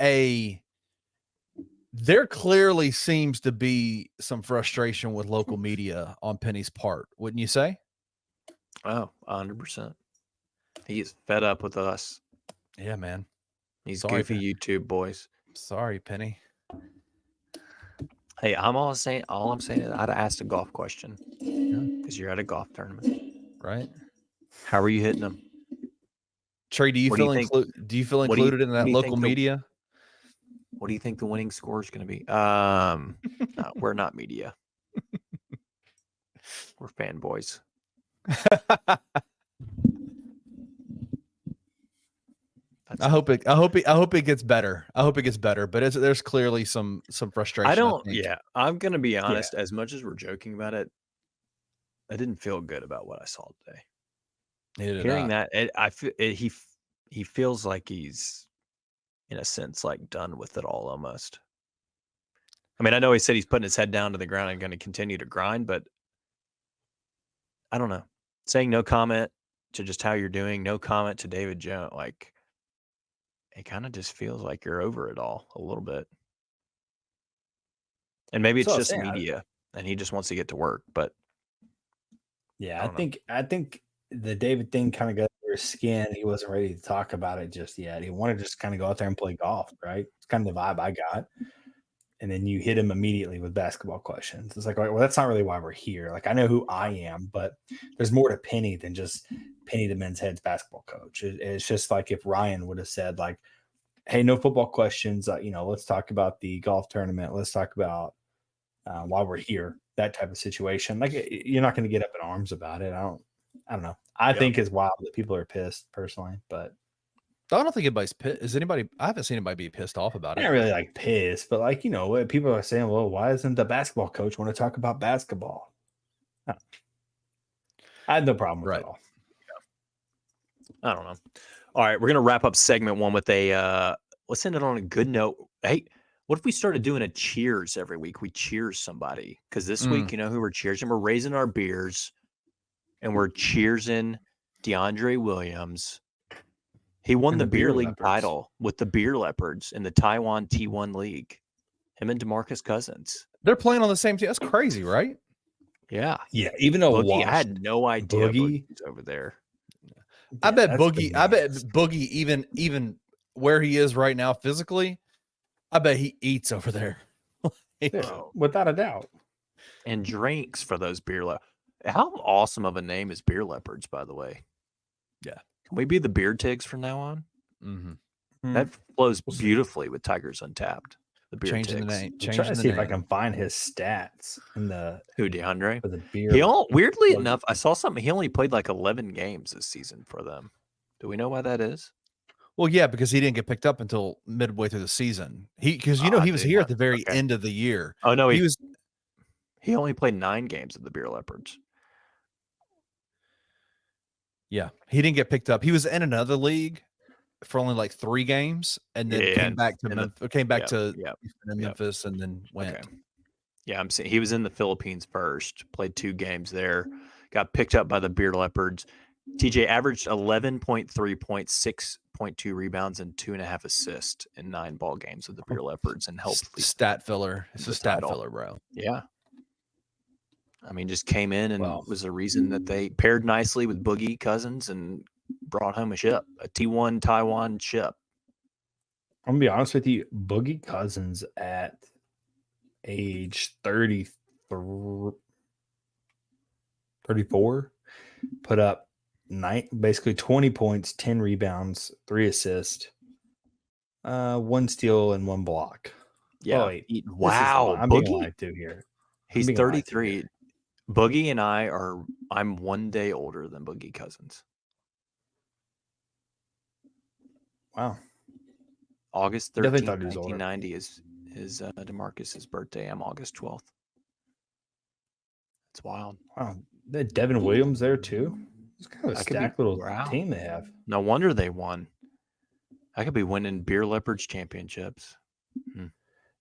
there clearly seems to be some frustration with local media on Penny's part, wouldn't you say?
Oh, 100%. He's fed up with us.
Yeah, man.
He's goofy YouTube boys.
Sorry, Penny.
Hey, all I'm saying is I'd asked a golf question because you're at a golf tournament,
right?
How are you hitting them?
Trey, do you feel included in that local media?
What do you think the winning score is going to be? No, we're not media. We're fanboys.
I hope it gets better. But there's clearly some frustration.
I'm going to be honest. As much as we're joking about it, I didn't feel good about what I saw today. Hearing that, he feels like he's, in a sense, like done with it all almost. I mean, I know he said he's putting his head down to the ground and going to continue to grind, but I don't know. Saying no comment to just how you're doing, no comment to David Jones, like, it kind of just feels like you're over it all a little bit. And maybe it's just media and he just wants to get to work, but
I think the David thing kind of got under his skin. He wasn't ready to talk about it just yet. He wanted to just kind of go out there and play golf, right? It's kind of the vibe I got. And then you hit him immediately with basketball questions. It's like, well, that's not really why we're here. Like, I know who I am, but there's more to Penny than just Penny, the men's head basketball coach. It's just like if Ryan would have said, like, hey, no football questions. Let's talk about the golf tournament. Let's talk about why we're here. That type of situation. Like, you're not going to get up in arms about it. I don't know. I think it's wild that people are pissed personally, but
I don't think anybody's pissed. Is anybody? I haven't seen anybody be pissed off about it.
Not really like pissed, but like, what people are saying, well, why doesn't the basketball coach want to talk about basketball? I had no problem with it all.
I don't know. All right, we're gonna wrap up segment 1 with a let's end it on a good note. Hey, what if we started doing a cheers every week? We cheers somebody, because this week, who we're cheersing? We're raising our beers and we're cheersing DeAndre Williams. He won the beer league title with the Beer Leopards in the Taiwan T1 League. Him and DeMarcus Cousins.
They're playing on the same team. That's crazy, right?
Yeah.
Yeah. Even though
Boogie, I had no idea Boogie's over there.
I bet Boogie, even where he is right now physically, I bet he eats over there.
Without a doubt.
And drinks for those beer leopards. How awesome of a name is Beer Leopards, by the way?
Yeah.
Can we be the Beer Tigs from now on?
Mm-hmm.
That flows beautifully with Tigers Untapped. The Beer
Changing
Tigs.
the name.
I'm trying to see if I can find his stats in the
DeAndre?
for the beer.
Weirdly enough, I saw something. He only played like 11 games this season for them. Do we know why that is?
Well, yeah, because he didn't get picked up until midway through the season. He was here at the very end of the year.
Oh no, he only played 9 games with the Beer Leopards.
Yeah, he didn't get picked up. He was in another league for only like 3 games, and then came back to Memphis, and then went.
Okay. Yeah, I'm saying he was in the Philippines first. Played 2 games there. Got picked up by the Beer Leopards. TJ averaged 11.3 points, 6.2 rebounds, and 2.5 assists in 9 ball games with the Beer Leopards, and helped
stat filler. It's a stat filler, bro.
Yeah. I mean, just came in and was the reason that they paired nicely with Boogie Cousins and brought home a ship, a T1 Taiwan ship.
I'm going to be honest with you. Boogie Cousins at age 34 put up basically 20 points, 10 rebounds, 3 assists, 1 steal, and 1 block.
Yeah.
Wow. I'm being lied to here.
He's 33. Boogie and I'm 1 day older than Boogie Cousins.
Wow.
August 13th, 1990 is DeMarcus's birthday. I'm August 12th. It's wild.
Wow. Devin Williams there too. It's kind of a stacked little team they have.
No wonder they won. I could be winning Beer Leopards championships.
You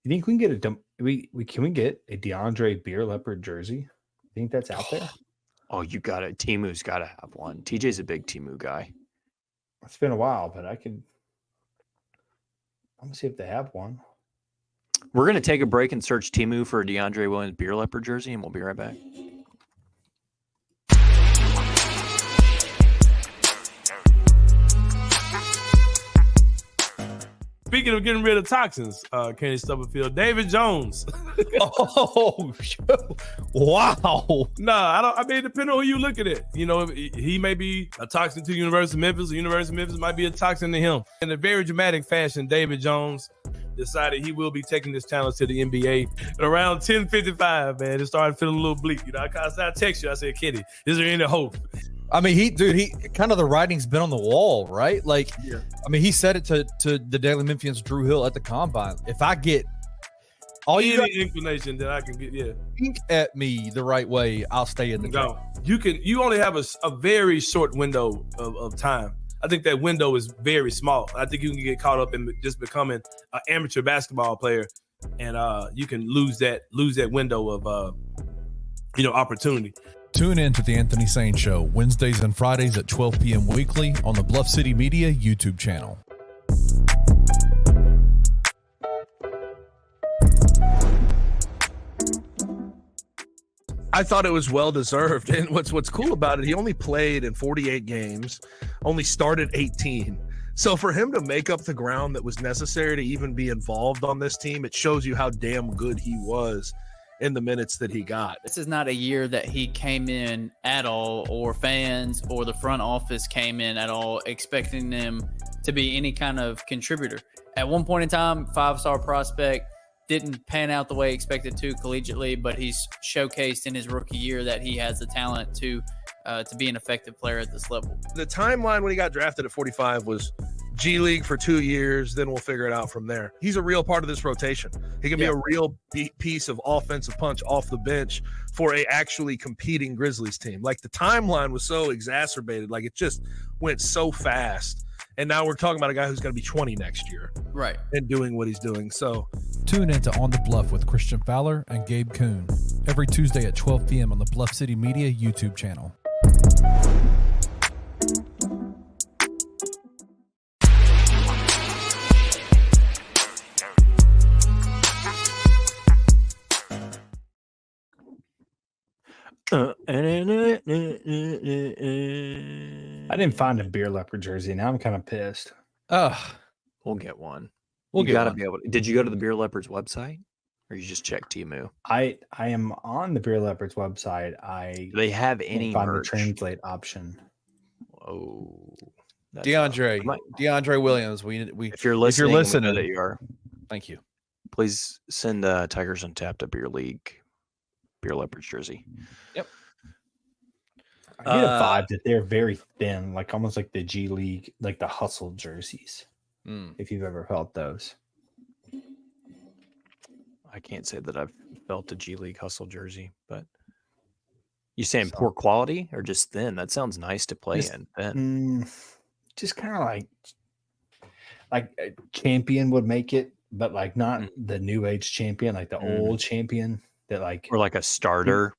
think we can get can we get a DeAndre Beer Leopard jersey? You think that's out there?
Oh, you got it. Timu's got to have one. TJ's a big Timu guy.
It's been a while, but I'm going to see if they have one.
We're going to take a break and search Timu for a DeAndre Williams Beer Leopard jersey, and we'll be right back.
Speaking of getting rid of toxins, Kenny Stubblefield, David Jones.
Oh, wow.
Nah, I mean, depending on who you look at it. He may be a toxin to the University of Memphis. The University of Memphis might be a toxin to him. In a very dramatic fashion, David Jones decided he will be taking his talents to the NBA. At around 10:55, man, it started feeling a little bleak. I text you. I said, Kenny, is there any hope?
I mean, he kind of the writing's been on the wall, right? Like, yeah. I mean, he said it to the Daily Memphians, Drew Hill at the combine. If I get
any inclination that I can get,
think at me the right way, I'll stay in the game.
You only have a very short window of time. I think that window is very small. I think you can get caught up in just becoming an amateur basketball player, and you can lose that window of opportunity.
Tune in to The Anthony Sane Show, Wednesdays and Fridays at 12 p.m. weekly on the Bluff City Media YouTube channel.
I thought it was well-deserved. And what's cool about it, he only played in 48 games, only started 18. So for him to make up the ground that was necessary to even be involved on this team, it shows you how damn good he was in the minutes that he got.
This is not a year that he came in at all, or fans or the front office came in at all expecting them to be any kind of contributor. At one point in time, 5-star prospect, didn't pan out the way expected to collegiately, but he's showcased in his rookie year that he has the talent to be an effective player at this level.
The timeline when he got drafted at 45 was G League for 2 years, then we'll figure it out from there. He's a real part of this rotation. He can be a real piece of offensive punch off the bench for a actually competing Grizzlies team. Like, the timeline was so exacerbated. Like, it just went so fast. And now we're talking about a guy who's going to be 20 next year.
Right.
And doing what he's doing. So
tune into On the Bluff with Christian Fowler and Gabe Kuhn every Tuesday at 12 p.m. on the Bluff City Media YouTube channel.
I didn't find a Beer Leopard jersey. Now I'm kind of pissed.
We'll get one. You gotta be able to. Did you go to the Beer Leopards website, or you just check Temu?
I am on the Beer Leopards website.
Do they have any
find
merch?
the translate option?
Oh,
DeAndre Williams. We
if you're listening,
we know
that you are.
Thank you.
Please send Tigers Untapped a Beer Leopards jersey.
Yep. I get a vibe that they're very thin, like almost like the G League, like the hustle jerseys. If you've ever felt those.
I can't say that I've felt a G League hustle jersey, but you saying poor quality or just thin? That sounds nice to play in. Thin.
Just kind of like a champion would make it, but like not the new age champion, like the old champion that like,
or like a starter.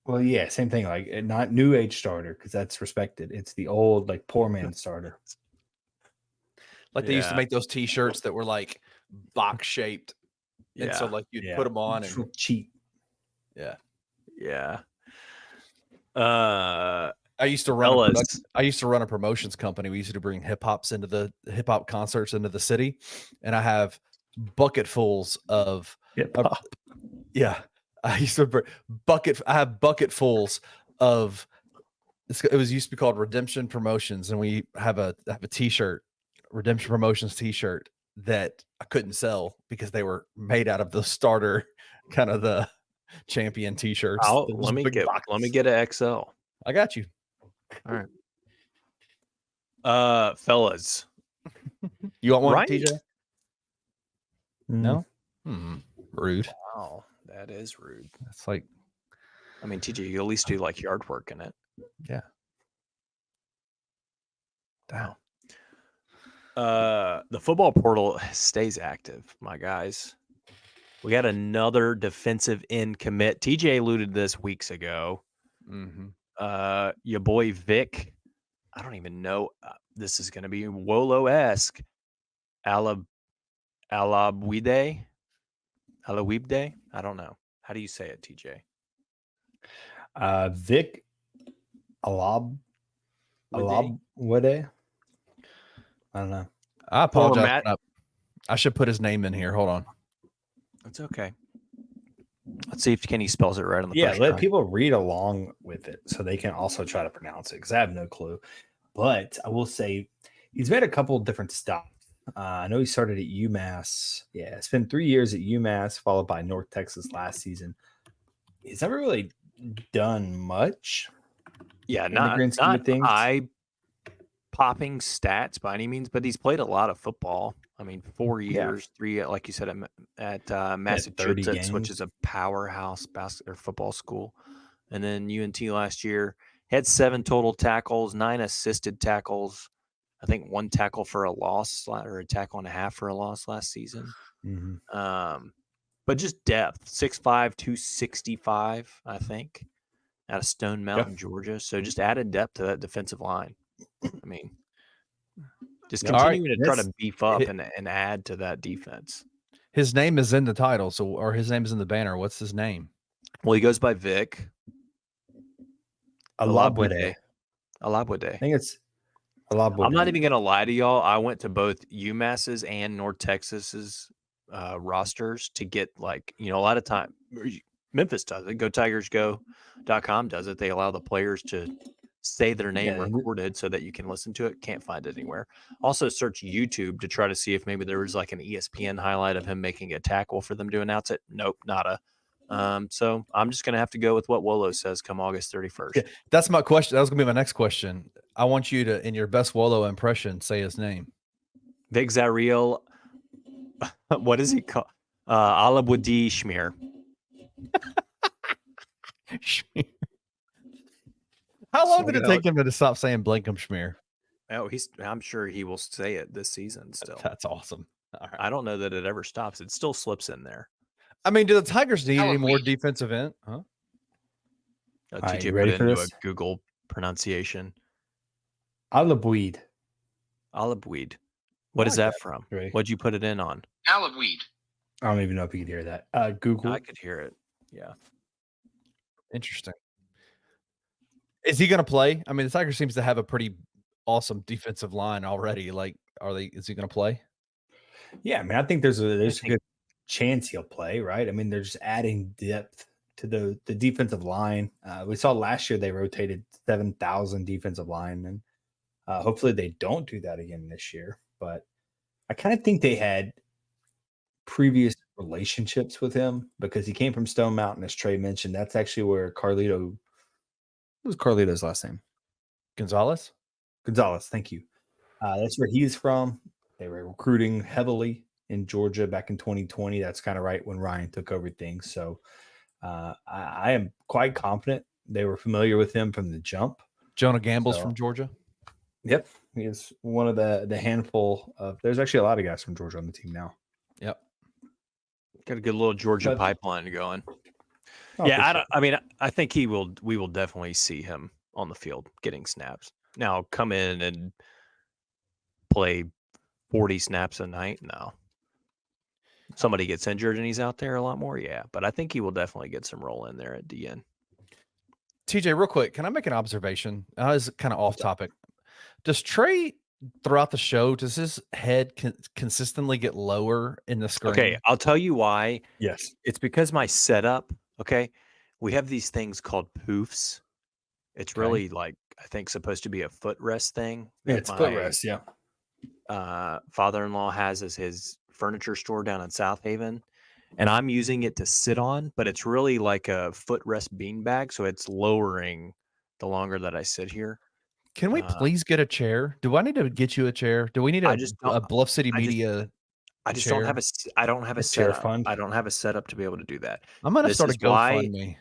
Well, yeah, same thing. Like not new age starter because that's respected. It's the old like poor man starter.
Like they used to make those T-shirts that were like box shaped, and so like you'd put them on and
cheap.
Yeah.
I
used to run. I used to run a promotions company. We used to bring hip hop concerts into the city, and I have bucketfuls of
hip hop.
I used to bring I have bucketfuls of. It was used to be called Redemption Promotions, and we have a T-shirt. Redemption Promotions T-shirt that I couldn't sell because they were made out of the starter kind of the champion T-shirts.
Let me get an XL.
I got you.
All right. Fellas.
You want one,
right?
TJ? No? Rude.
Wow. That is rude.
That's like,
I mean, TJ, you at least do like yard work in it.
Yeah.
Wow. The football portal stays active, my guys. We got another defensive end commit. TJ alluded this weeks ago. Your boy Vic, I don't even know. This is going to be Wolo-esque. Alawide? I don't know. How do you say it, TJ?
Vic Alawide. I don't know.
I apologize. I should put his name in here. Hold on.
It's okay. Let's see if Kenny spells it right on the first
let
try.
people read along with it so they can also try to pronounce it because I have no clue. But I will say he's made a couple of different stops. I know he started at UMass. Yeah, it's been 3 years at UMass, followed by North Texas last season. He's never really done much.
Yeah, not eye-popping stats by any means, but he's played a lot of football. I mean, 4 years, 3, like you said, at Massachusetts, which is a powerhouse football school. And then UNT last year had 7 total tackles, 9 assisted tackles. I think 1 tackle for a loss or a tackle and a half for a loss last season. But just depth, 6'5", 265, I think, out of Stone Mountain, Georgia. So just added depth to that defensive line. I mean, just continuing to try to beef up and add to that defense.
His name is in the title, or his name is in the banner. What's his name?
Well, he goes by Vic
Alawide.
I
think it's Alawide.
I'm not even going to lie to y'all. I went to both UMass's and North Texas's rosters to get a lot of time. Memphis does it. GoTigersGo.com does it. They allow the players to say their name recorded so that you can listen to it. Can't find it anywhere. Also search YouTube to try to see if maybe there was like an ESPN highlight of him making a tackle for them to announce it. Nope, not a So I'm just going to have to go with what Wolo says come August 31st. Yeah,
that's my question. That was going to be my next question. I want you to, in your best Wolo impression, say his name.
Vic Zariel. What is he called? Alabudi Schmear.
How long did it take him to stop saying Blankenschmear?
Oh, I'm sure he will say it this season still.
That's awesome.
All right. I don't know that it ever stops. It still slips in there.
I mean, do the Tigers need any more defensive end? Huh?
TJ put it into a Google pronunciation.
Alabuid.
Alabuid. What is that from?
Right.
What'd you put it in on?
Alabuid.
I don't even know if you could hear that. Google.
I could hear it. Yeah.
Interesting. Is he going to play? I mean, the Tigers seems to have a pretty awesome defensive line already. Like, is he going to play?
Yeah, I mean, I think there's a good chance he'll play, right? I mean, they're just adding depth to the defensive line. We saw last year they rotated 7,000 defensive line, and hopefully they don't do that again this year. But I kind of think they had previous relationships with him because he came from Stone Mountain, as Trey mentioned. That's actually where Carlito. What was Carlito's last name?
Gonzalez.
Thank you. That's where he's from. They were recruiting heavily in Georgia back in 2020. That's kind of right when Ryan took over things. So I am quite confident they were familiar with him from the jump.
Jonah Gamble's from Georgia.
Yep. He is one of the handful of – there's actually a lot of guys from Georgia on the team now.
Yep.
Got a good little Georgia pipeline going. Yeah, I think we will definitely see him on the field getting snaps. Now, come in and play 40 snaps a night? No. Somebody gets injured and he's out there a lot more? Yeah, but I think he will definitely get some role in there at DN.
TJ, real quick, can I make an observation? This is kind of off topic. Does Trey, throughout the show, does his head consistently get lower in the screen?
Okay, I'll tell you why.
Yes.
It's because my setup, okay, we have these things called poofs. It's really like, I think, supposed to be a footrest thing.
Yeah, it's footrest, yeah.
Father-in-law has as his furniture store down in South Haven, and I'm using it to sit on, but it's really like a footrest beanbag, so it's lowering the longer that I sit here.
Can we please get a chair? Do I need to get you a chair? Do we need a Bluff City Media?
I just don't have a setup. Fund. I don't have a setup to be able to do that.
I'm gonna start a GoFundMe.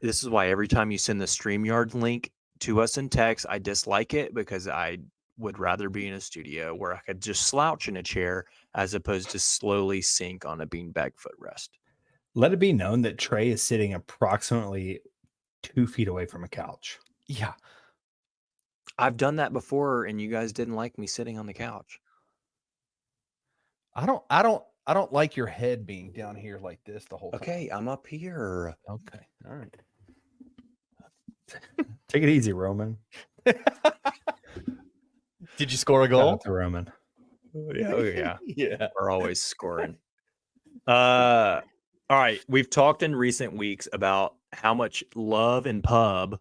This is why every time you send the StreamYard link to us in text, I dislike it because I would rather be in a studio where I could just slouch in a chair as opposed to slowly sink on a beanbag footrest.
Let it be known that Trey is sitting approximately 2 feet away from a couch.
Yeah.
I've done that before and you guys didn't like me sitting on the couch.
I don't like your head being down here like this the whole time.
Okay, I'm up here.
Okay. All right.
Take it easy, Roman.
Did you score a goal?
Shout out to Roman.
Yeah. Yeah. We're always scoring. All right. We've talked in recent weeks about how much love and pub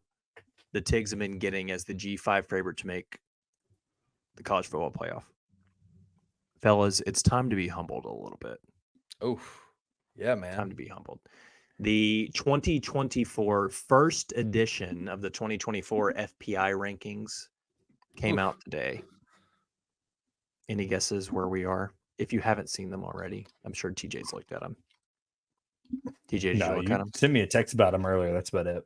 the Tigs have been getting as the G5 favorite to make the college football playoff. Fellas, it's time to be humbled a little bit.
Oof. Yeah, man.
Time to be humbled. The 2024 first edition of the 2024 FPI rankings came out today. Any guesses where we are? If you haven't seen them already, I'm sure TJ's looked at them. TJ, did you look at them?
Sent me a text about them earlier. That's about it.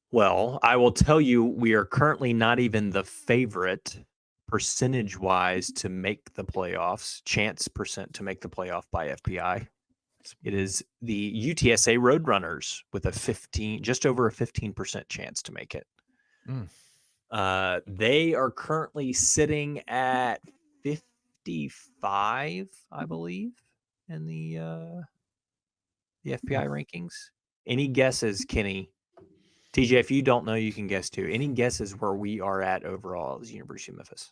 Well, I will tell you, we are currently not even the favorite percentage-wise to make the playoffs, chance percent to make the playoff by FPI. It is the UTSA Roadrunners with just over a 15% chance to make it. They are currently sitting at 55, I believe, in the FPI rankings. Any guesses, Kenny? TJ, if you don't know, you can guess too. Any guesses where we are at overall as University of Memphis?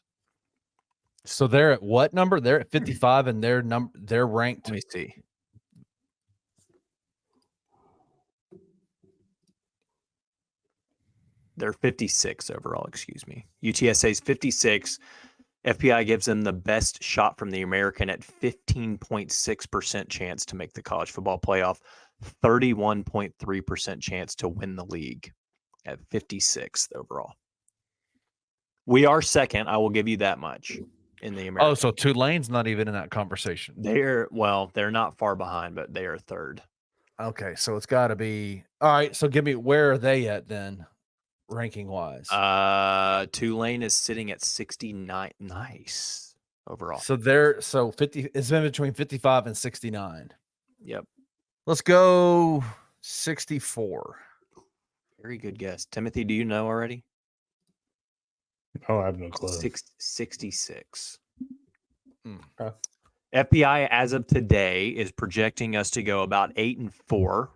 So they're at what number? They're at 55 and they're ranked.
Let me see. They're 56 overall, excuse me. UTSA's 56. FPI gives them the best shot from the American at 15.6% chance to make the college football playoff, 31.3% chance to win the league at 56th overall. We are second. I will give you that much in the American.
Oh, so Tulane's not even in that conversation.
They're not far behind, but they are third.
Okay, so it's got to be all right. So give me, where are they at then, ranking wise?
Tulane is sitting at 69. Nice overall.
So they're 50. It's been between 55 and 69.
Yep.
Let's go 64.
Very good guess. Timothy, do you know already?
Oh, I have no clue.
66.
Okay.
FBI, as of today, is projecting us to go about 8-4,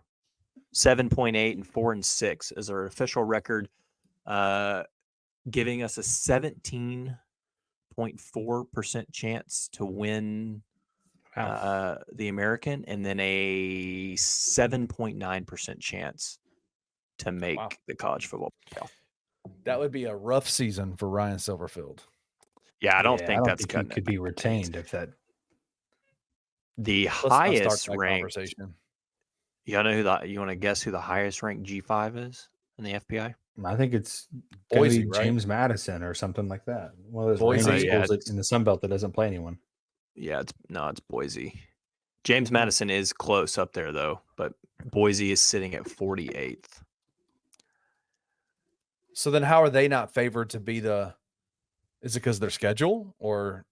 7.8, and 4-6 as our official record, giving us a 17.4% chance to win the American, and then a 7.9% chance to make the college football playoff.
That would be a rough season for Ryan Silverfield.
Yeah, I don't think
he could be retained if that.
The highest ranked. You know you want to guess who the highest ranked G5 is in the FPI?
I think it's
Boise,
right? James Madison or something like that. One of those
Boise,
schools in the Sun Belt that doesn't play anyone.
Yeah, it's Boise. James Madison is close up there though, but Boise is sitting at 48th.
So then how are they not favored to be the – is it because of their schedule? Or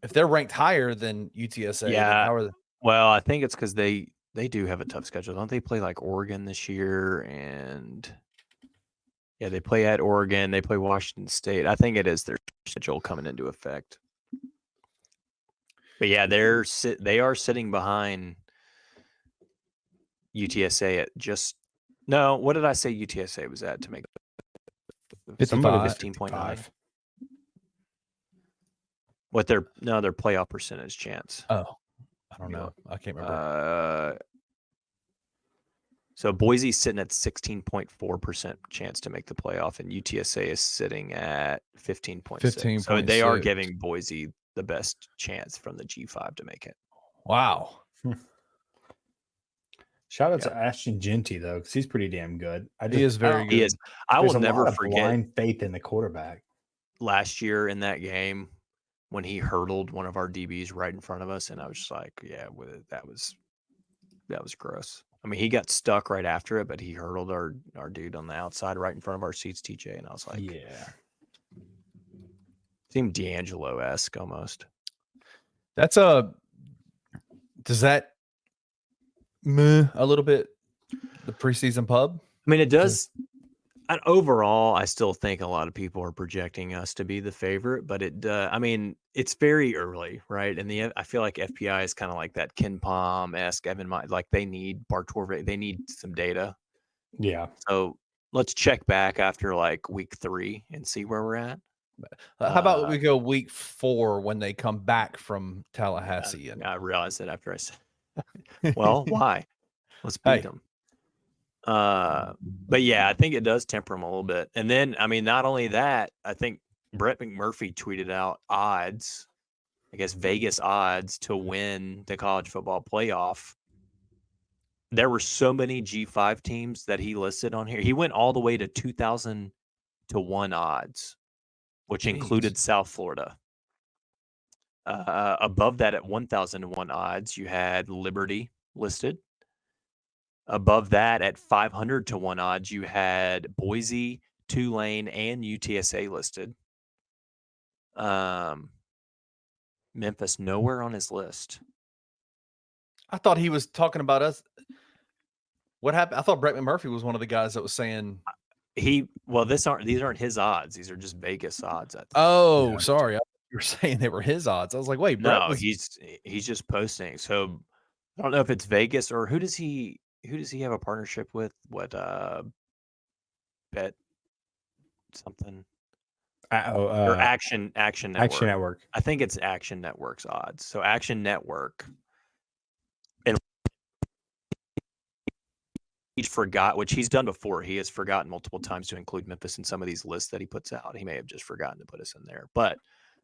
if they're ranked higher than UTSA, then how are they?
Well, I think it's because they do have a tough schedule. Don't they play like Oregon this year? And yeah, they play at Oregon. They play Washington State. I think it is their schedule coming into effect. But yeah, they are sitting behind UTSA at just – no, what did I say UTSA was at to make 15.9? What their playoff percentage chance?
Oh, I don't know. I can't remember.
So Boise's sitting at 16.4% chance to make the playoff, and UTSA is sitting at 15.6. So they are giving Boise the best chance from the G5 to make it.
Wow.
Shout out to Ashton Genty though, because he's pretty damn good.
He is very good.
He is. I will never forget
blind faith in the quarterback.
Last year in that game when he hurdled one of our DBs right in front of us, and I was just like, yeah, that was gross. I mean, he got stuck right after it, but he hurdled our dude on the outside right in front of our seats, TJ, and I was like,
yeah.
Seemed D'Angelo-esque almost.
Does that a little bit the preseason pub?
I mean, it does. And overall, I still think a lot of people are projecting us to be the favorite, but I mean, it's very early, right? And I feel like FPI is kind of like that Ken Palm-esque, Evan, like they need Bartorvik, they need some data.
Yeah.
So let's check back after like week 3 and see where we're at.
How about we go week 4 when they come back from Tallahassee?
I realized that after I said, well, why? Let's beat them. But yeah, I think it does temper them a little bit. And then, I mean, not only that, I think Brett McMurphy tweeted out odds, I guess Vegas odds to win the college football playoff. There were so many G5 teams that he listed on here. He went all the way to 2,000 to 1 odds, which included South Florida. Above that at 1,000 to 1 odds, you had Liberty listed. Above that at 500 to 1 odds, you had Boise, Tulane, and UTSA listed. Memphis nowhere on his list.
I thought he was talking about us. What happened? I thought Brett McMurphy was one of the guys that was saying
these aren't his odds. These are just Vegas odds. I think.
Oh, sorry. You were saying they were his odds. I was like, wait, Brett
he's just posting. So I don't know if it's Vegas or who does he have a partnership with? What bet something? Or Action Network.
Action Network.
I think it's Action Network's odds. So Action Network, and he's forgot, which he's done before. He has forgotten multiple times to include Memphis in some of these lists that he puts out. He may have just forgotten to put us in there, but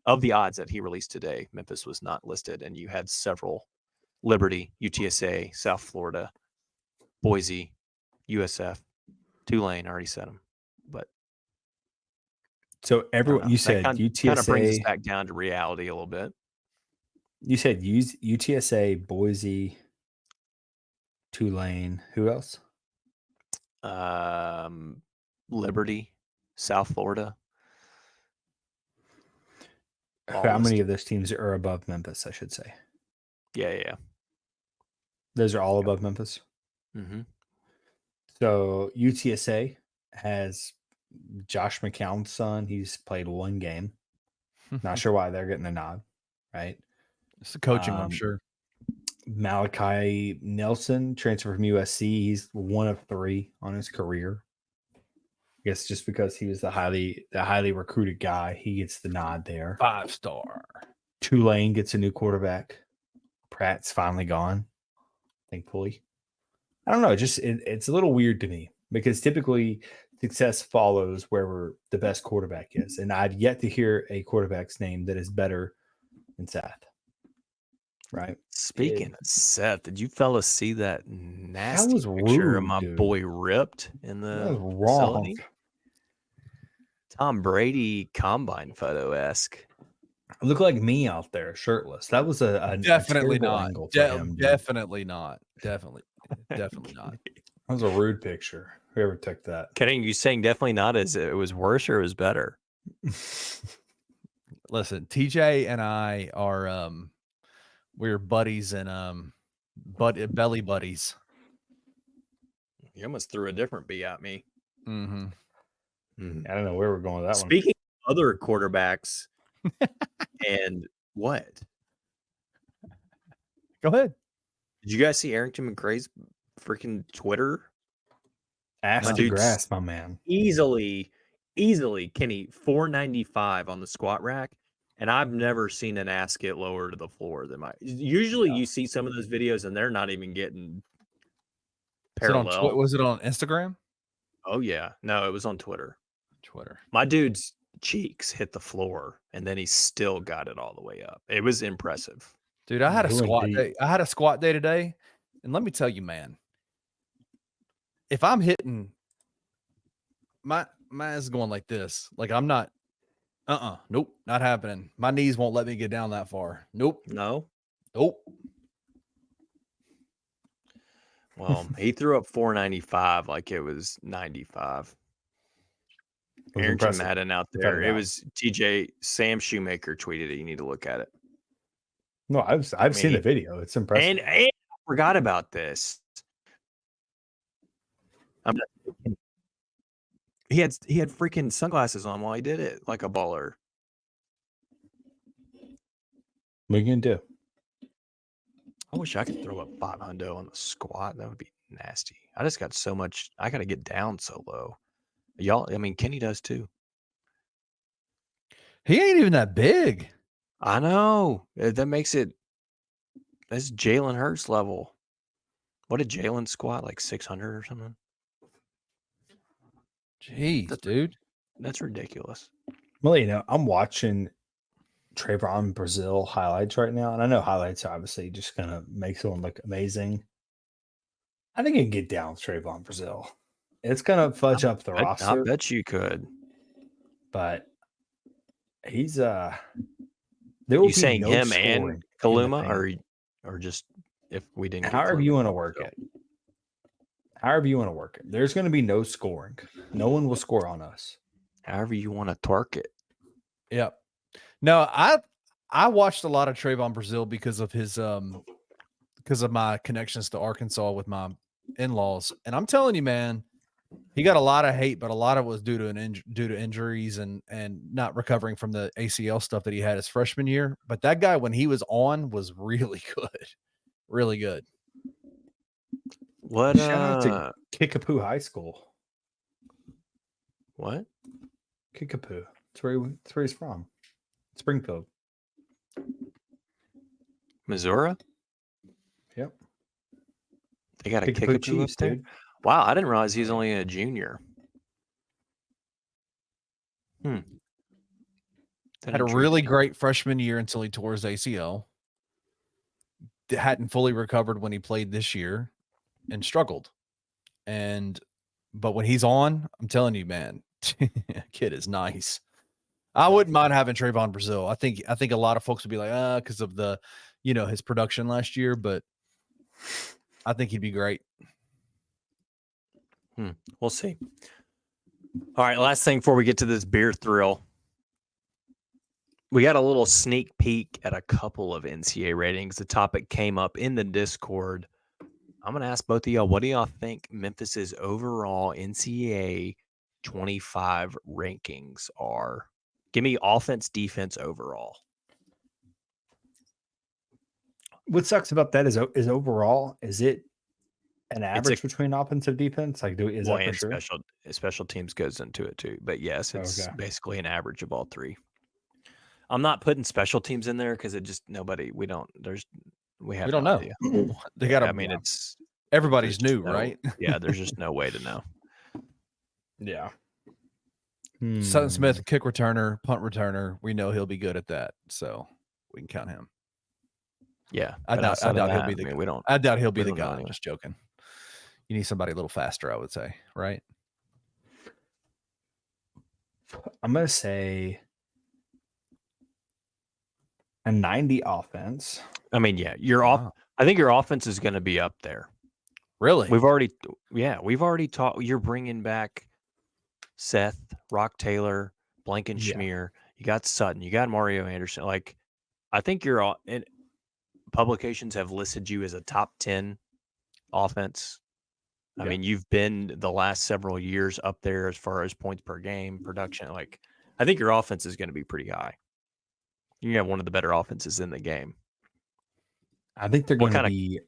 of the odds that he released today, Memphis was not listed, and you had several: Liberty, UTSA, South Florida, Boise, USF, Tulane. Already said them, but
so everyone you said UTSA
kind of brings us back down to reality a little bit.
You said UTSA, Boise, Tulane. Who else?
Liberty, South Florida.
How many of those teams are above Memphis, I should say?
Yeah.
Those are all above Memphis?
Mm-hmm.
So UTSA has Josh McCown's son. He's played one game. Not sure why they're getting a nod, right?
It's the coaching, I'm sure.
Malachi Nelson, transfer from USC. He's one of 3 on his career. I guess just because he was the highly recruited guy, he gets the nod there.
5-star.
Tulane gets a new quarterback. Pratt's finally gone, thankfully. I don't know. It's a little weird to me because typically success follows wherever the best quarterback is, and I'd yet to hear a quarterback's name that is better than Seth. Right.
Speaking of Seth, did you fellas see that nasty picture
rude,
of my boy ripped in the
that was wrong?
facility? Tom Brady combine photo-esque.
Look like me out there, shirtless. That was a
Definitely
terrible
not.
angle for him, dude.
Definitely not. Definitely not.
That was a rude picture. Whoever took that.
Kidding? You saying definitely not? Is it was worse or it was better?
Listen, TJ and I are we're buddies and belly buddies.
You almost threw a different B at me.
Mm-hmm.
I don't know where we're going with that
Speaking of other quarterbacks, and what?
Go ahead.
Did you guys see Arrington McCray's freaking Twitter?
Ass to grass, my man.
Easily, Kenny, 495 on the squat rack. And I've never seen an ass get lower to the floor than my. Usually you see some of those videos and they're not even getting parallel.
Was it on Instagram?
Oh, yeah. No, it was on Twitter.
Twitter.
My dude's cheeks hit the floor and then he still got it all the way up. It was impressive.
Dude, I had a squat day. I had a squat day today. And let me tell you, man, if I'm hitting my ass is going like this, like I'm not. Nope, not happening. My knees won't let me get down that far. Nope.
No.
Nope.
Well, he threw up 495 like it was 95. Arrington Madden out there. It was TJ. Sam Shoemaker tweeted it. You need to look at it.
No, I've seen the video. It's impressive.
And I forgot about this. He had freaking sunglasses on while he did it, like a baller.
What are you gonna do?
I wish I could throw up 500 on the squat. That would be nasty. I just got so much. I got to get down so low. Y'all, I mean, Kenny does too.
He ain't even that big.
I know. That makes it. That's Jalen Hurts level. What did Jalen squat? Like 600 or something?
Jeez, dude.
That's ridiculous.
Well, you know, I'm watching Travon Brazile highlights right now, and I know highlights are obviously just gonna make someone look amazing. I think you can get down with Travon Brazile. It's gonna fudge up the roster.
I bet you could.
But he's there will
you saying
no
him and Kaluma, or just if we didn't get
however you want to work it. However you want to work it. There's going to be no scoring. No one will score on us.
However you want to twerk it.
Yep. No, I watched a lot of Travon Brazile because of his because of my connections to Arkansas with my in-laws. And I'm telling you, man, he got a lot of hate, but a lot of it was due to injuries and not recovering from the ACL stuff that he had his freshman year. But that guy, when he was on, was really good. Really good.
What
shout out to Kickapoo High School.
What?
Kickapoo. That's where he's from. Springfield.
Missouri?
Yep.
They got a Kickapoo
Chiefs,
up there?
dude.
Wow, I didn't realize he's only a junior.
Had a really great freshman year until he tore his ACL. Hadn't fully recovered when he played this year and struggled. But when he's on, I'm telling you, man, kid is nice. I wouldn't mind having Travon Brazile. I think a lot of folks would be like, because of the, his production last year, but I think he'd be great.
We'll see. All right, last thing before we get to this beer thrill. We got a little sneak peek at a couple of NCAA ratings. The topic came up in the Discord. I'm going to ask both of y'all, what do y'all think Memphis's overall NCAA 25 rankings are? Give me offense, defense, overall.
What sucks about that is overall, is it an average between offensive defense? Like, is that for sure?
Special teams goes into it too. But yes, it's basically an average of all three. I'm not putting special teams in there because we don't know.
Idea. They got
it's
everybody's new, right?
Yeah, there's just no way to know.
Yeah.
Sutton Smith, kick returner, punt returner. We know he'll be good at that, so we can count him.
Yeah,
I doubt he'll be the guy. I doubt he'll be the guy.
Anyway.
Just joking. You need somebody a little faster, I would say, right?
I'm gonna say a 90 offense.
I mean, yeah, I think your offense is going to be up there.
Really?
We've already taught. You're bringing back Seth, Rock Taylor, Blankenshmere. You got Sutton. You got Mario Anderson. Like, I think publications have listed you as a top 10 offense. I mean, you've been the last several years up there as far as points per game, production. Like, I think your offense is going to be pretty high. You have one of the better offenses in the game.
I think they're going to be.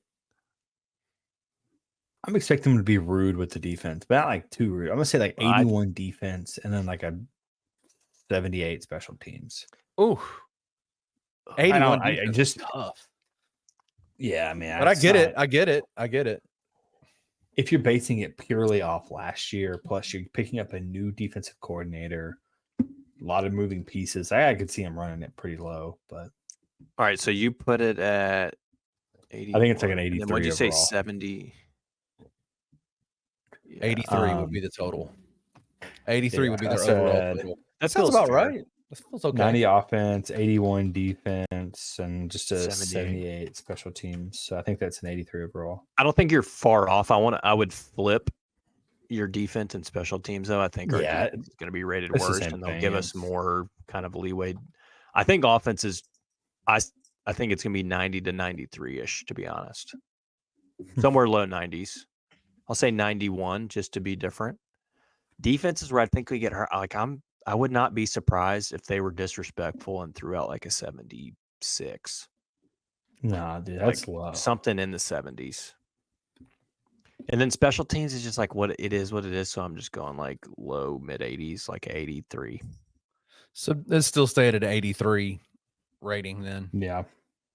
I'm expecting them to be rude with the defense, but not like too rude. I'm going to say like 81 defense and then like a 78 special teams.
Ooh. 81
I just tough. Yeah, I mean,
but I get it.
If you're basing it purely off last year, plus you're picking up a new defensive coordinator, a lot of moving pieces, I could see him running it pretty low. But
all right, so you put it at 80.
I think it's like an 83.
Would you
overall.
say 70?
83 would be the total. 83 would be their overall total.
That sounds about right.
That feels okay.
90 offense, 81 defense, and just a 78 special teams. So I think that's an 83 overall.
I don't think you're far off. I would flip your defense and special teams, though. I think our defense is going to be rated worst, and they'll give us more kind of leeway. I think offense is I think it's going to be 90 to 93-ish, to be honest. Somewhere low 90s. I'll say 91 just to be different. Defense is where I think we get hurt. Like, I would not be surprised if they were disrespectful and threw out like a 76.
Nah, dude, that's low.
Something in the 70s. And then special teams is just like what it is. So I'm just going like low mid 80s, like 83.
So let's still stay at an 83 rating then.
Yeah.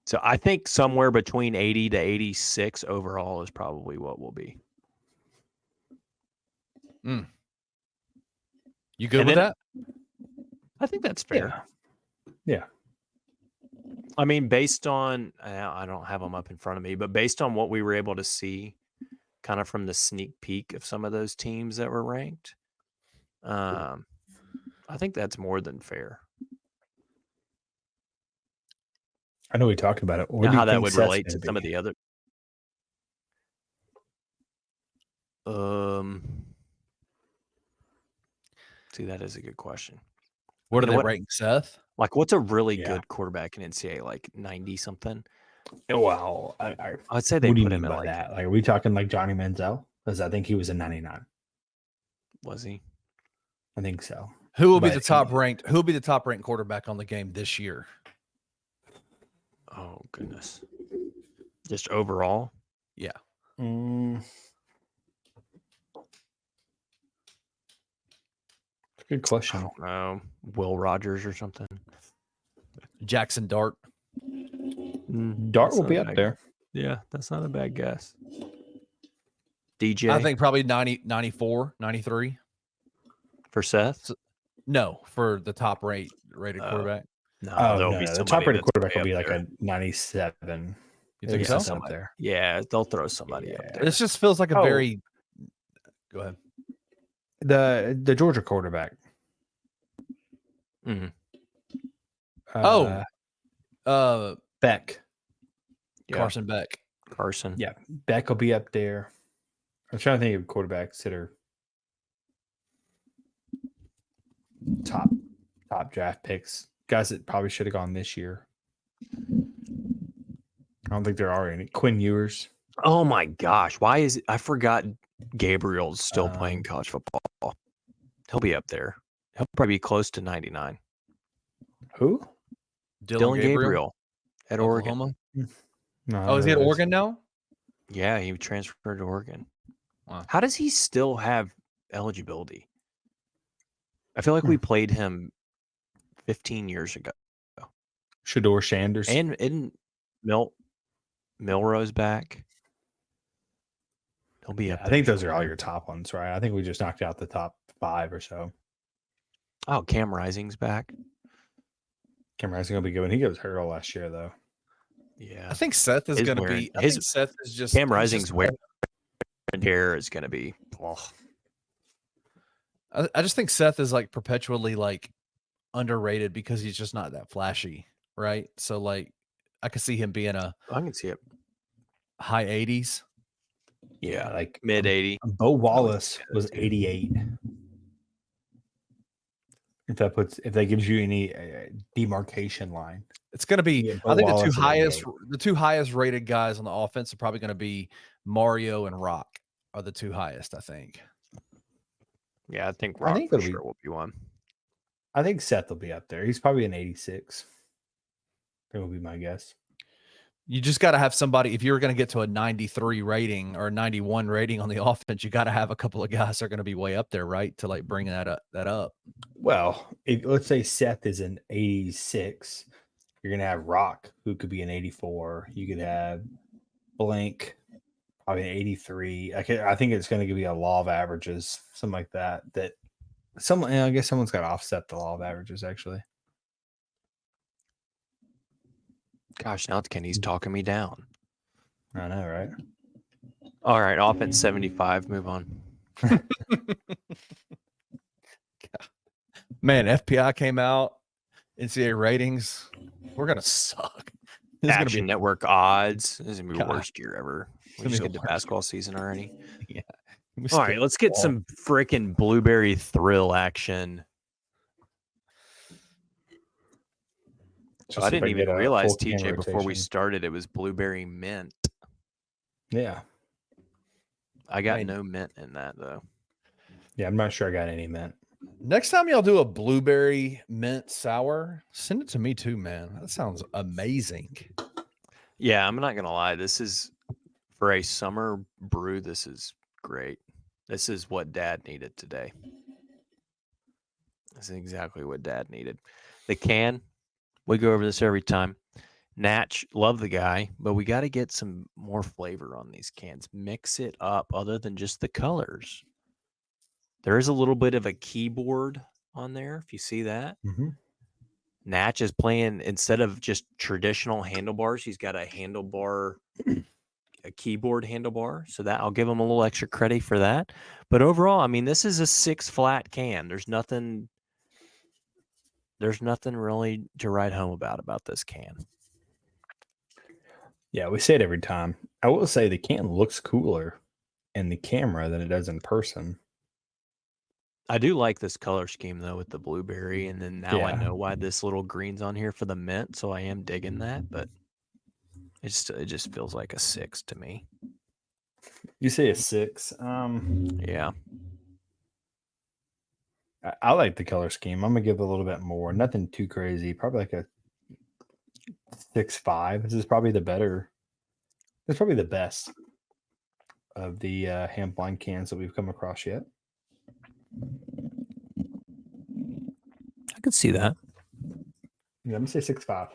So I think somewhere between 80 to 86 overall is probably what we'll be.
You good with that?
I think that's fair.
Yeah.
I mean, based on, I don't have them up in front of me, but based on what we were able to see kind of from the sneak peek of some of those teams that were ranked, I think that's more than fair.
I know we talked about it.
How that would relate to some of the other. See, that is a good question.
What are they ranking, Seth?
Like, what's a really good quarterback in NCAA? Like 90 something.
Well,
I'd say they put him in like
that. Like, are we talking like Johnny Manziel? Because I think he was a 99.
Was he?
I think so.
Who will be the top ranked? Who will be the top ranked quarterback on the game this year?
Oh goodness! Just overall,
yeah.
Good question.
I don't know. Will Rogers or something.
Jackson Dart.
Dart will be up there.
Yeah, that's not a bad guess. DJ.
I think probably 90, 94, 93.
For Seth?
No, for the top rated quarterback.
No,
Oh
there'll
no,
be
the
somebody
top rated
that's
quarterback
way
will be
up
like
there.
a 97.
You think so?
Up there.
Yeah, they'll throw somebody up
Yeah.
there.
This just feels like a
Oh.
very. Go ahead.
The Georgia quarterback.
Mhm.
Beck.
Yeah.
Carson Beck.
Carson.
Yeah, Beck will be up there. I'm trying to think of quarterbacks that are top draft picks. Guys that probably should have gone this year. I don't think there are any. Quinn Ewers.
Oh my gosh, why is it? I forgot Gabriel's still playing college football. He'll be up there. He'll probably be close to 99.
Who?
Dylan Gabriel at
Oklahoma?
Oregon.
No,
Is he at Oregon now?
Yeah, he transferred to Oregon.
Wow.
How does he still have eligibility? I feel like we played him 15 years ago.
Shador Sanders.
And isn't Milrose back? He'll be up
I
there
think those are all
somewhere.
your top ones, right? I think we just knocked out the top 5 or so.
Oh, Cam Rising's back.
Cam Rising will be good. He was hurt all last year, though.
Yeah.
I think Seth is
His
going to
wearing-
be. I
his-
think Seth is just.
Cam
he's
Rising's
just-
wearing hair is going to be. Oh.
I just think Seth is like perpetually like underrated because he's just not that flashy, right? So like, I could see him being a
I can see it.
high 80s.
Yeah,
like
mid 80.
Bo Wallace was 88. If that gives you any demarcation line,
It's going to be.
Yeah, Bo
I think
Wallace is
the two highest rated guys on the offense are probably going to be Mario and Rock are the two highest. I think.
Yeah, I think
I
Rock
think
for
it'll be-
sure will be one.
I think Seth will be up there. He's probably an 86. That would be my guess.
You just got to have somebody. If you're going to get to a 93 rating or a 91 rating on the offense, you got to have a couple of guys that are going to be way up there, right? To like bring that up.
Well, let's say Seth is an 86. You're going to have Rock, who could be an 84. You could have Blank, probably an 83. I think it's going to give you a law of averages, something like that. I guess someone's got to offset the law of averages, actually.
Gosh, now Kenny's talking me down.
I know, right?
All right, offense 75. Move on.
Man, FPI came out. NCAA ratings. We're going to suck. This is going to
Action
be
Network odds. This is gonna be the
God.
worst year ever.
It's
We
gonna
just
be
get
the
to
worst.
basketball season already.
Yeah.
All right, let's get some freaking blueberry thrill action. So I didn't even realize, TJ, before we started, it was blueberry mint.
Yeah.
I got no mint in that, though.
Yeah, I'm not sure I got any mint.
Next time y'all do a blueberry mint sour, send it to me too, man. That sounds amazing.
Yeah, I'm not going to lie. This is, for a summer brew, this is great. This is what Dad needed today. This is exactly what Dad needed. The can, we go over this every time. Natch, love the guy, but we got to get some more flavor on these cans. Mix it up other than just the colors. There is a little bit of a keyboard on there, if you see that.
Mm-hmm.
Natch is playing, instead of just traditional handlebars, he's got a keyboard handlebar. So that I'll give him a little extra credit for that. But overall, I mean, this is a 6 flat can. There's nothing really to write home about this can.
Yeah, we say it every time. I will say the can looks cooler in the camera than it does in person.
I do like this color scheme though with the blueberry, and then now I
Yeah.
know why this little green's on here for the mint, so I am digging that, but it just feels like a 6 to me.
You say a 6.
Yeah.
I like the color scheme. I'm gonna give it a little bit more. Nothing too crazy. Probably like a 6.5. This is probably the better. It's probably the best of the Hampline cans that we've come across yet.
I could see that.
Yeah, I'm gonna say 6.5.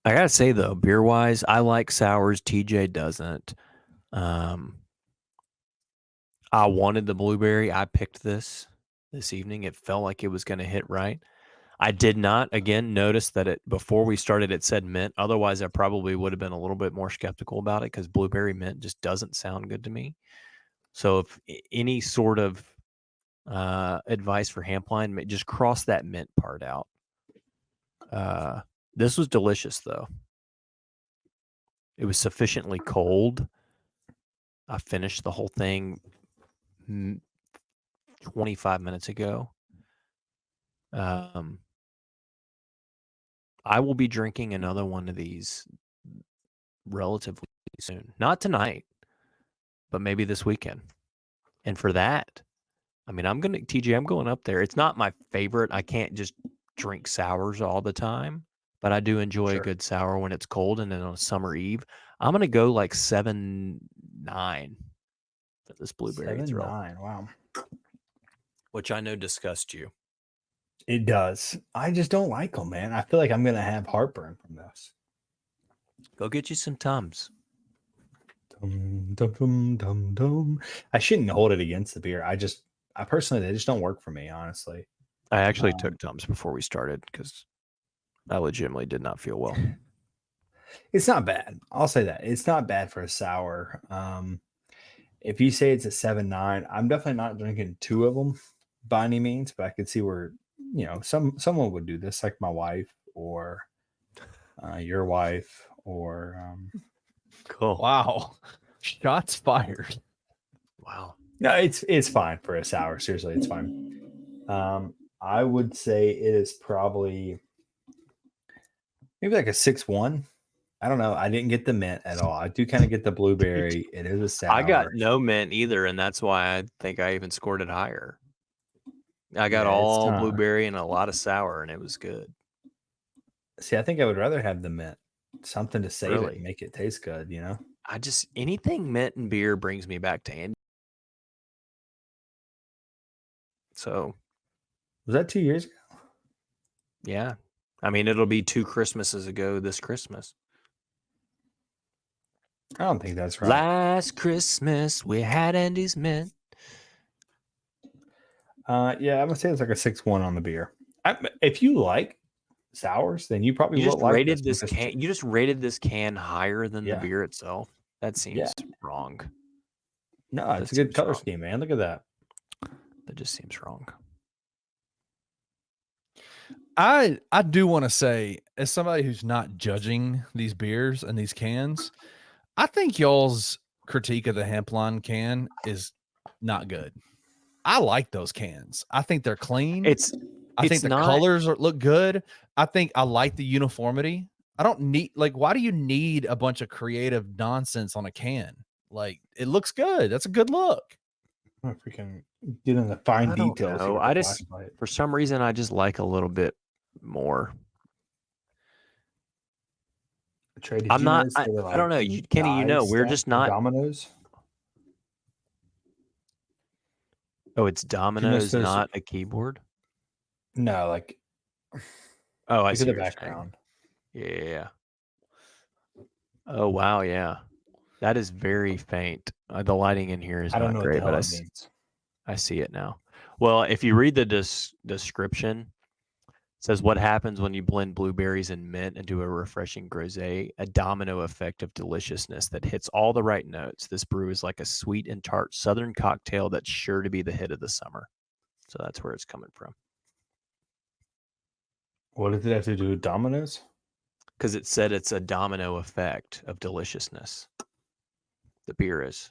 I gotta say though, beer wise, I like sours. TJ doesn't. I wanted the blueberry. I picked this. this evening. It felt like it was going to hit right. I did not, again, notice that before we started, it said mint. Otherwise, I probably would have been a little bit more skeptical about it because blueberry mint just doesn't sound good to me. So if any sort of advice for Hampline, just cross that mint part out. This was delicious, though. It was sufficiently cold. I finished the whole thing 25 minutes ago. I will be drinking another one of these relatively soon. Not tonight, but maybe this weekend. And for that, I mean, I'm going up there. It's not my favorite. I can't just drink sours all the time, but I do enjoy a good sour when it's cold and then on a summer eve. I'm going to go like 7.9 for this blueberry thrill.
7.9, wow.
Which I know disgusts you.
It does. I just don't like them, man. I feel like I'm going to have heartburn from this.
Go get you some Tums.
Dum, dum, dum, dum, dum. I shouldn't hold it against the beer. I personally, they just don't work for me, honestly.
I actually took Tums before we started because I legitimately did not feel well.
It's not bad. I'll say that. It's not bad for a sour. If you say it's a 7.9, I'm definitely not drinking two of them by any means, but I could see where, someone would do this, like my wife or your wife or
cool.
Wow. Shots fired.
Wow.
No, it's fine for a sour. Seriously, it's fine. I would say it is probably maybe like a 6.1. I don't know. I didn't get the mint at all. I do kind of get the blueberry. It is a sour.
I got no mint either, and that's why I think I even scored it higher. I got all blueberry and a lot of sour, and it was good.
See, I think I would rather have the mint. Something to save it and make it taste good,
anything mint and beer brings me back to Andy. So.
Was that 2 years ago?
Yeah. I mean, it'll be 2 Christmases ago this Christmas.
I don't think that's right.
Last Christmas, we had Andy's mint.
Yeah, I'm gonna say it's like a 6.1 on the beer. If you like sours, then you probably
just rated this can. You just rated this can higher than the beer itself. That seems wrong.
No, it's a good color scheme, man. Look at that.
That just seems wrong.
I do want to say, as somebody who's not judging these beers and these cans, I think y'all's critique of the Hampline can is not good. I like those cans. I think they're clean. I think the colors look good. I think I like the uniformity. I don't need, why do you need a bunch of creative nonsense on a can? Like, it looks good. That's a good look.
I'm freaking getting the fine details.
No, for some reason, I just like a little bit more.
Trey,
I don't know. Kenny, we're just not.
Dominoes?
Oh, it's Dominoes, not a keyboard?
No,
I see
the background.
Yeah. Oh, wow, yeah. That is very faint. The lighting in here is not great, but I see it now. Well, if you read the description, it says what happens when you blend blueberries and mint into a refreshing rosé, a domino effect of deliciousness that hits all the right notes. This brew is like a sweet and tart southern cocktail that's sure to be the hit of the summer. So that's where it's coming from.
What does it have to do with Domino's?
Because it said it's a domino effect of deliciousness. The beer is.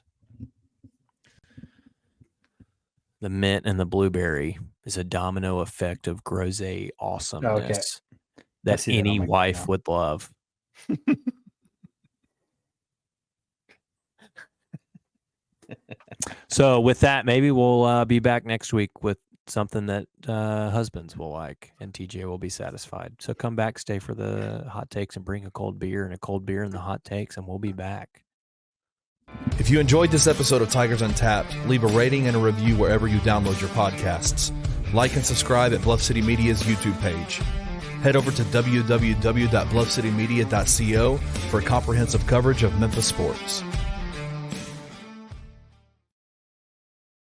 The mint and the blueberry is a domino effect of Grosé awesomeness that any wife would love. So with that, maybe we'll be back next week with something that husbands will like, and TJ will be satisfied. So come back, stay for the hot takes, and bring a cold beer and the hot takes, and we'll be back.
If you enjoyed this episode of Tigers Untapped, leave a rating and a review wherever you download your podcasts. Like and subscribe at Bluff City Media's YouTube page. Head over to www.bluffcitymedia.co for comprehensive coverage of Memphis sports.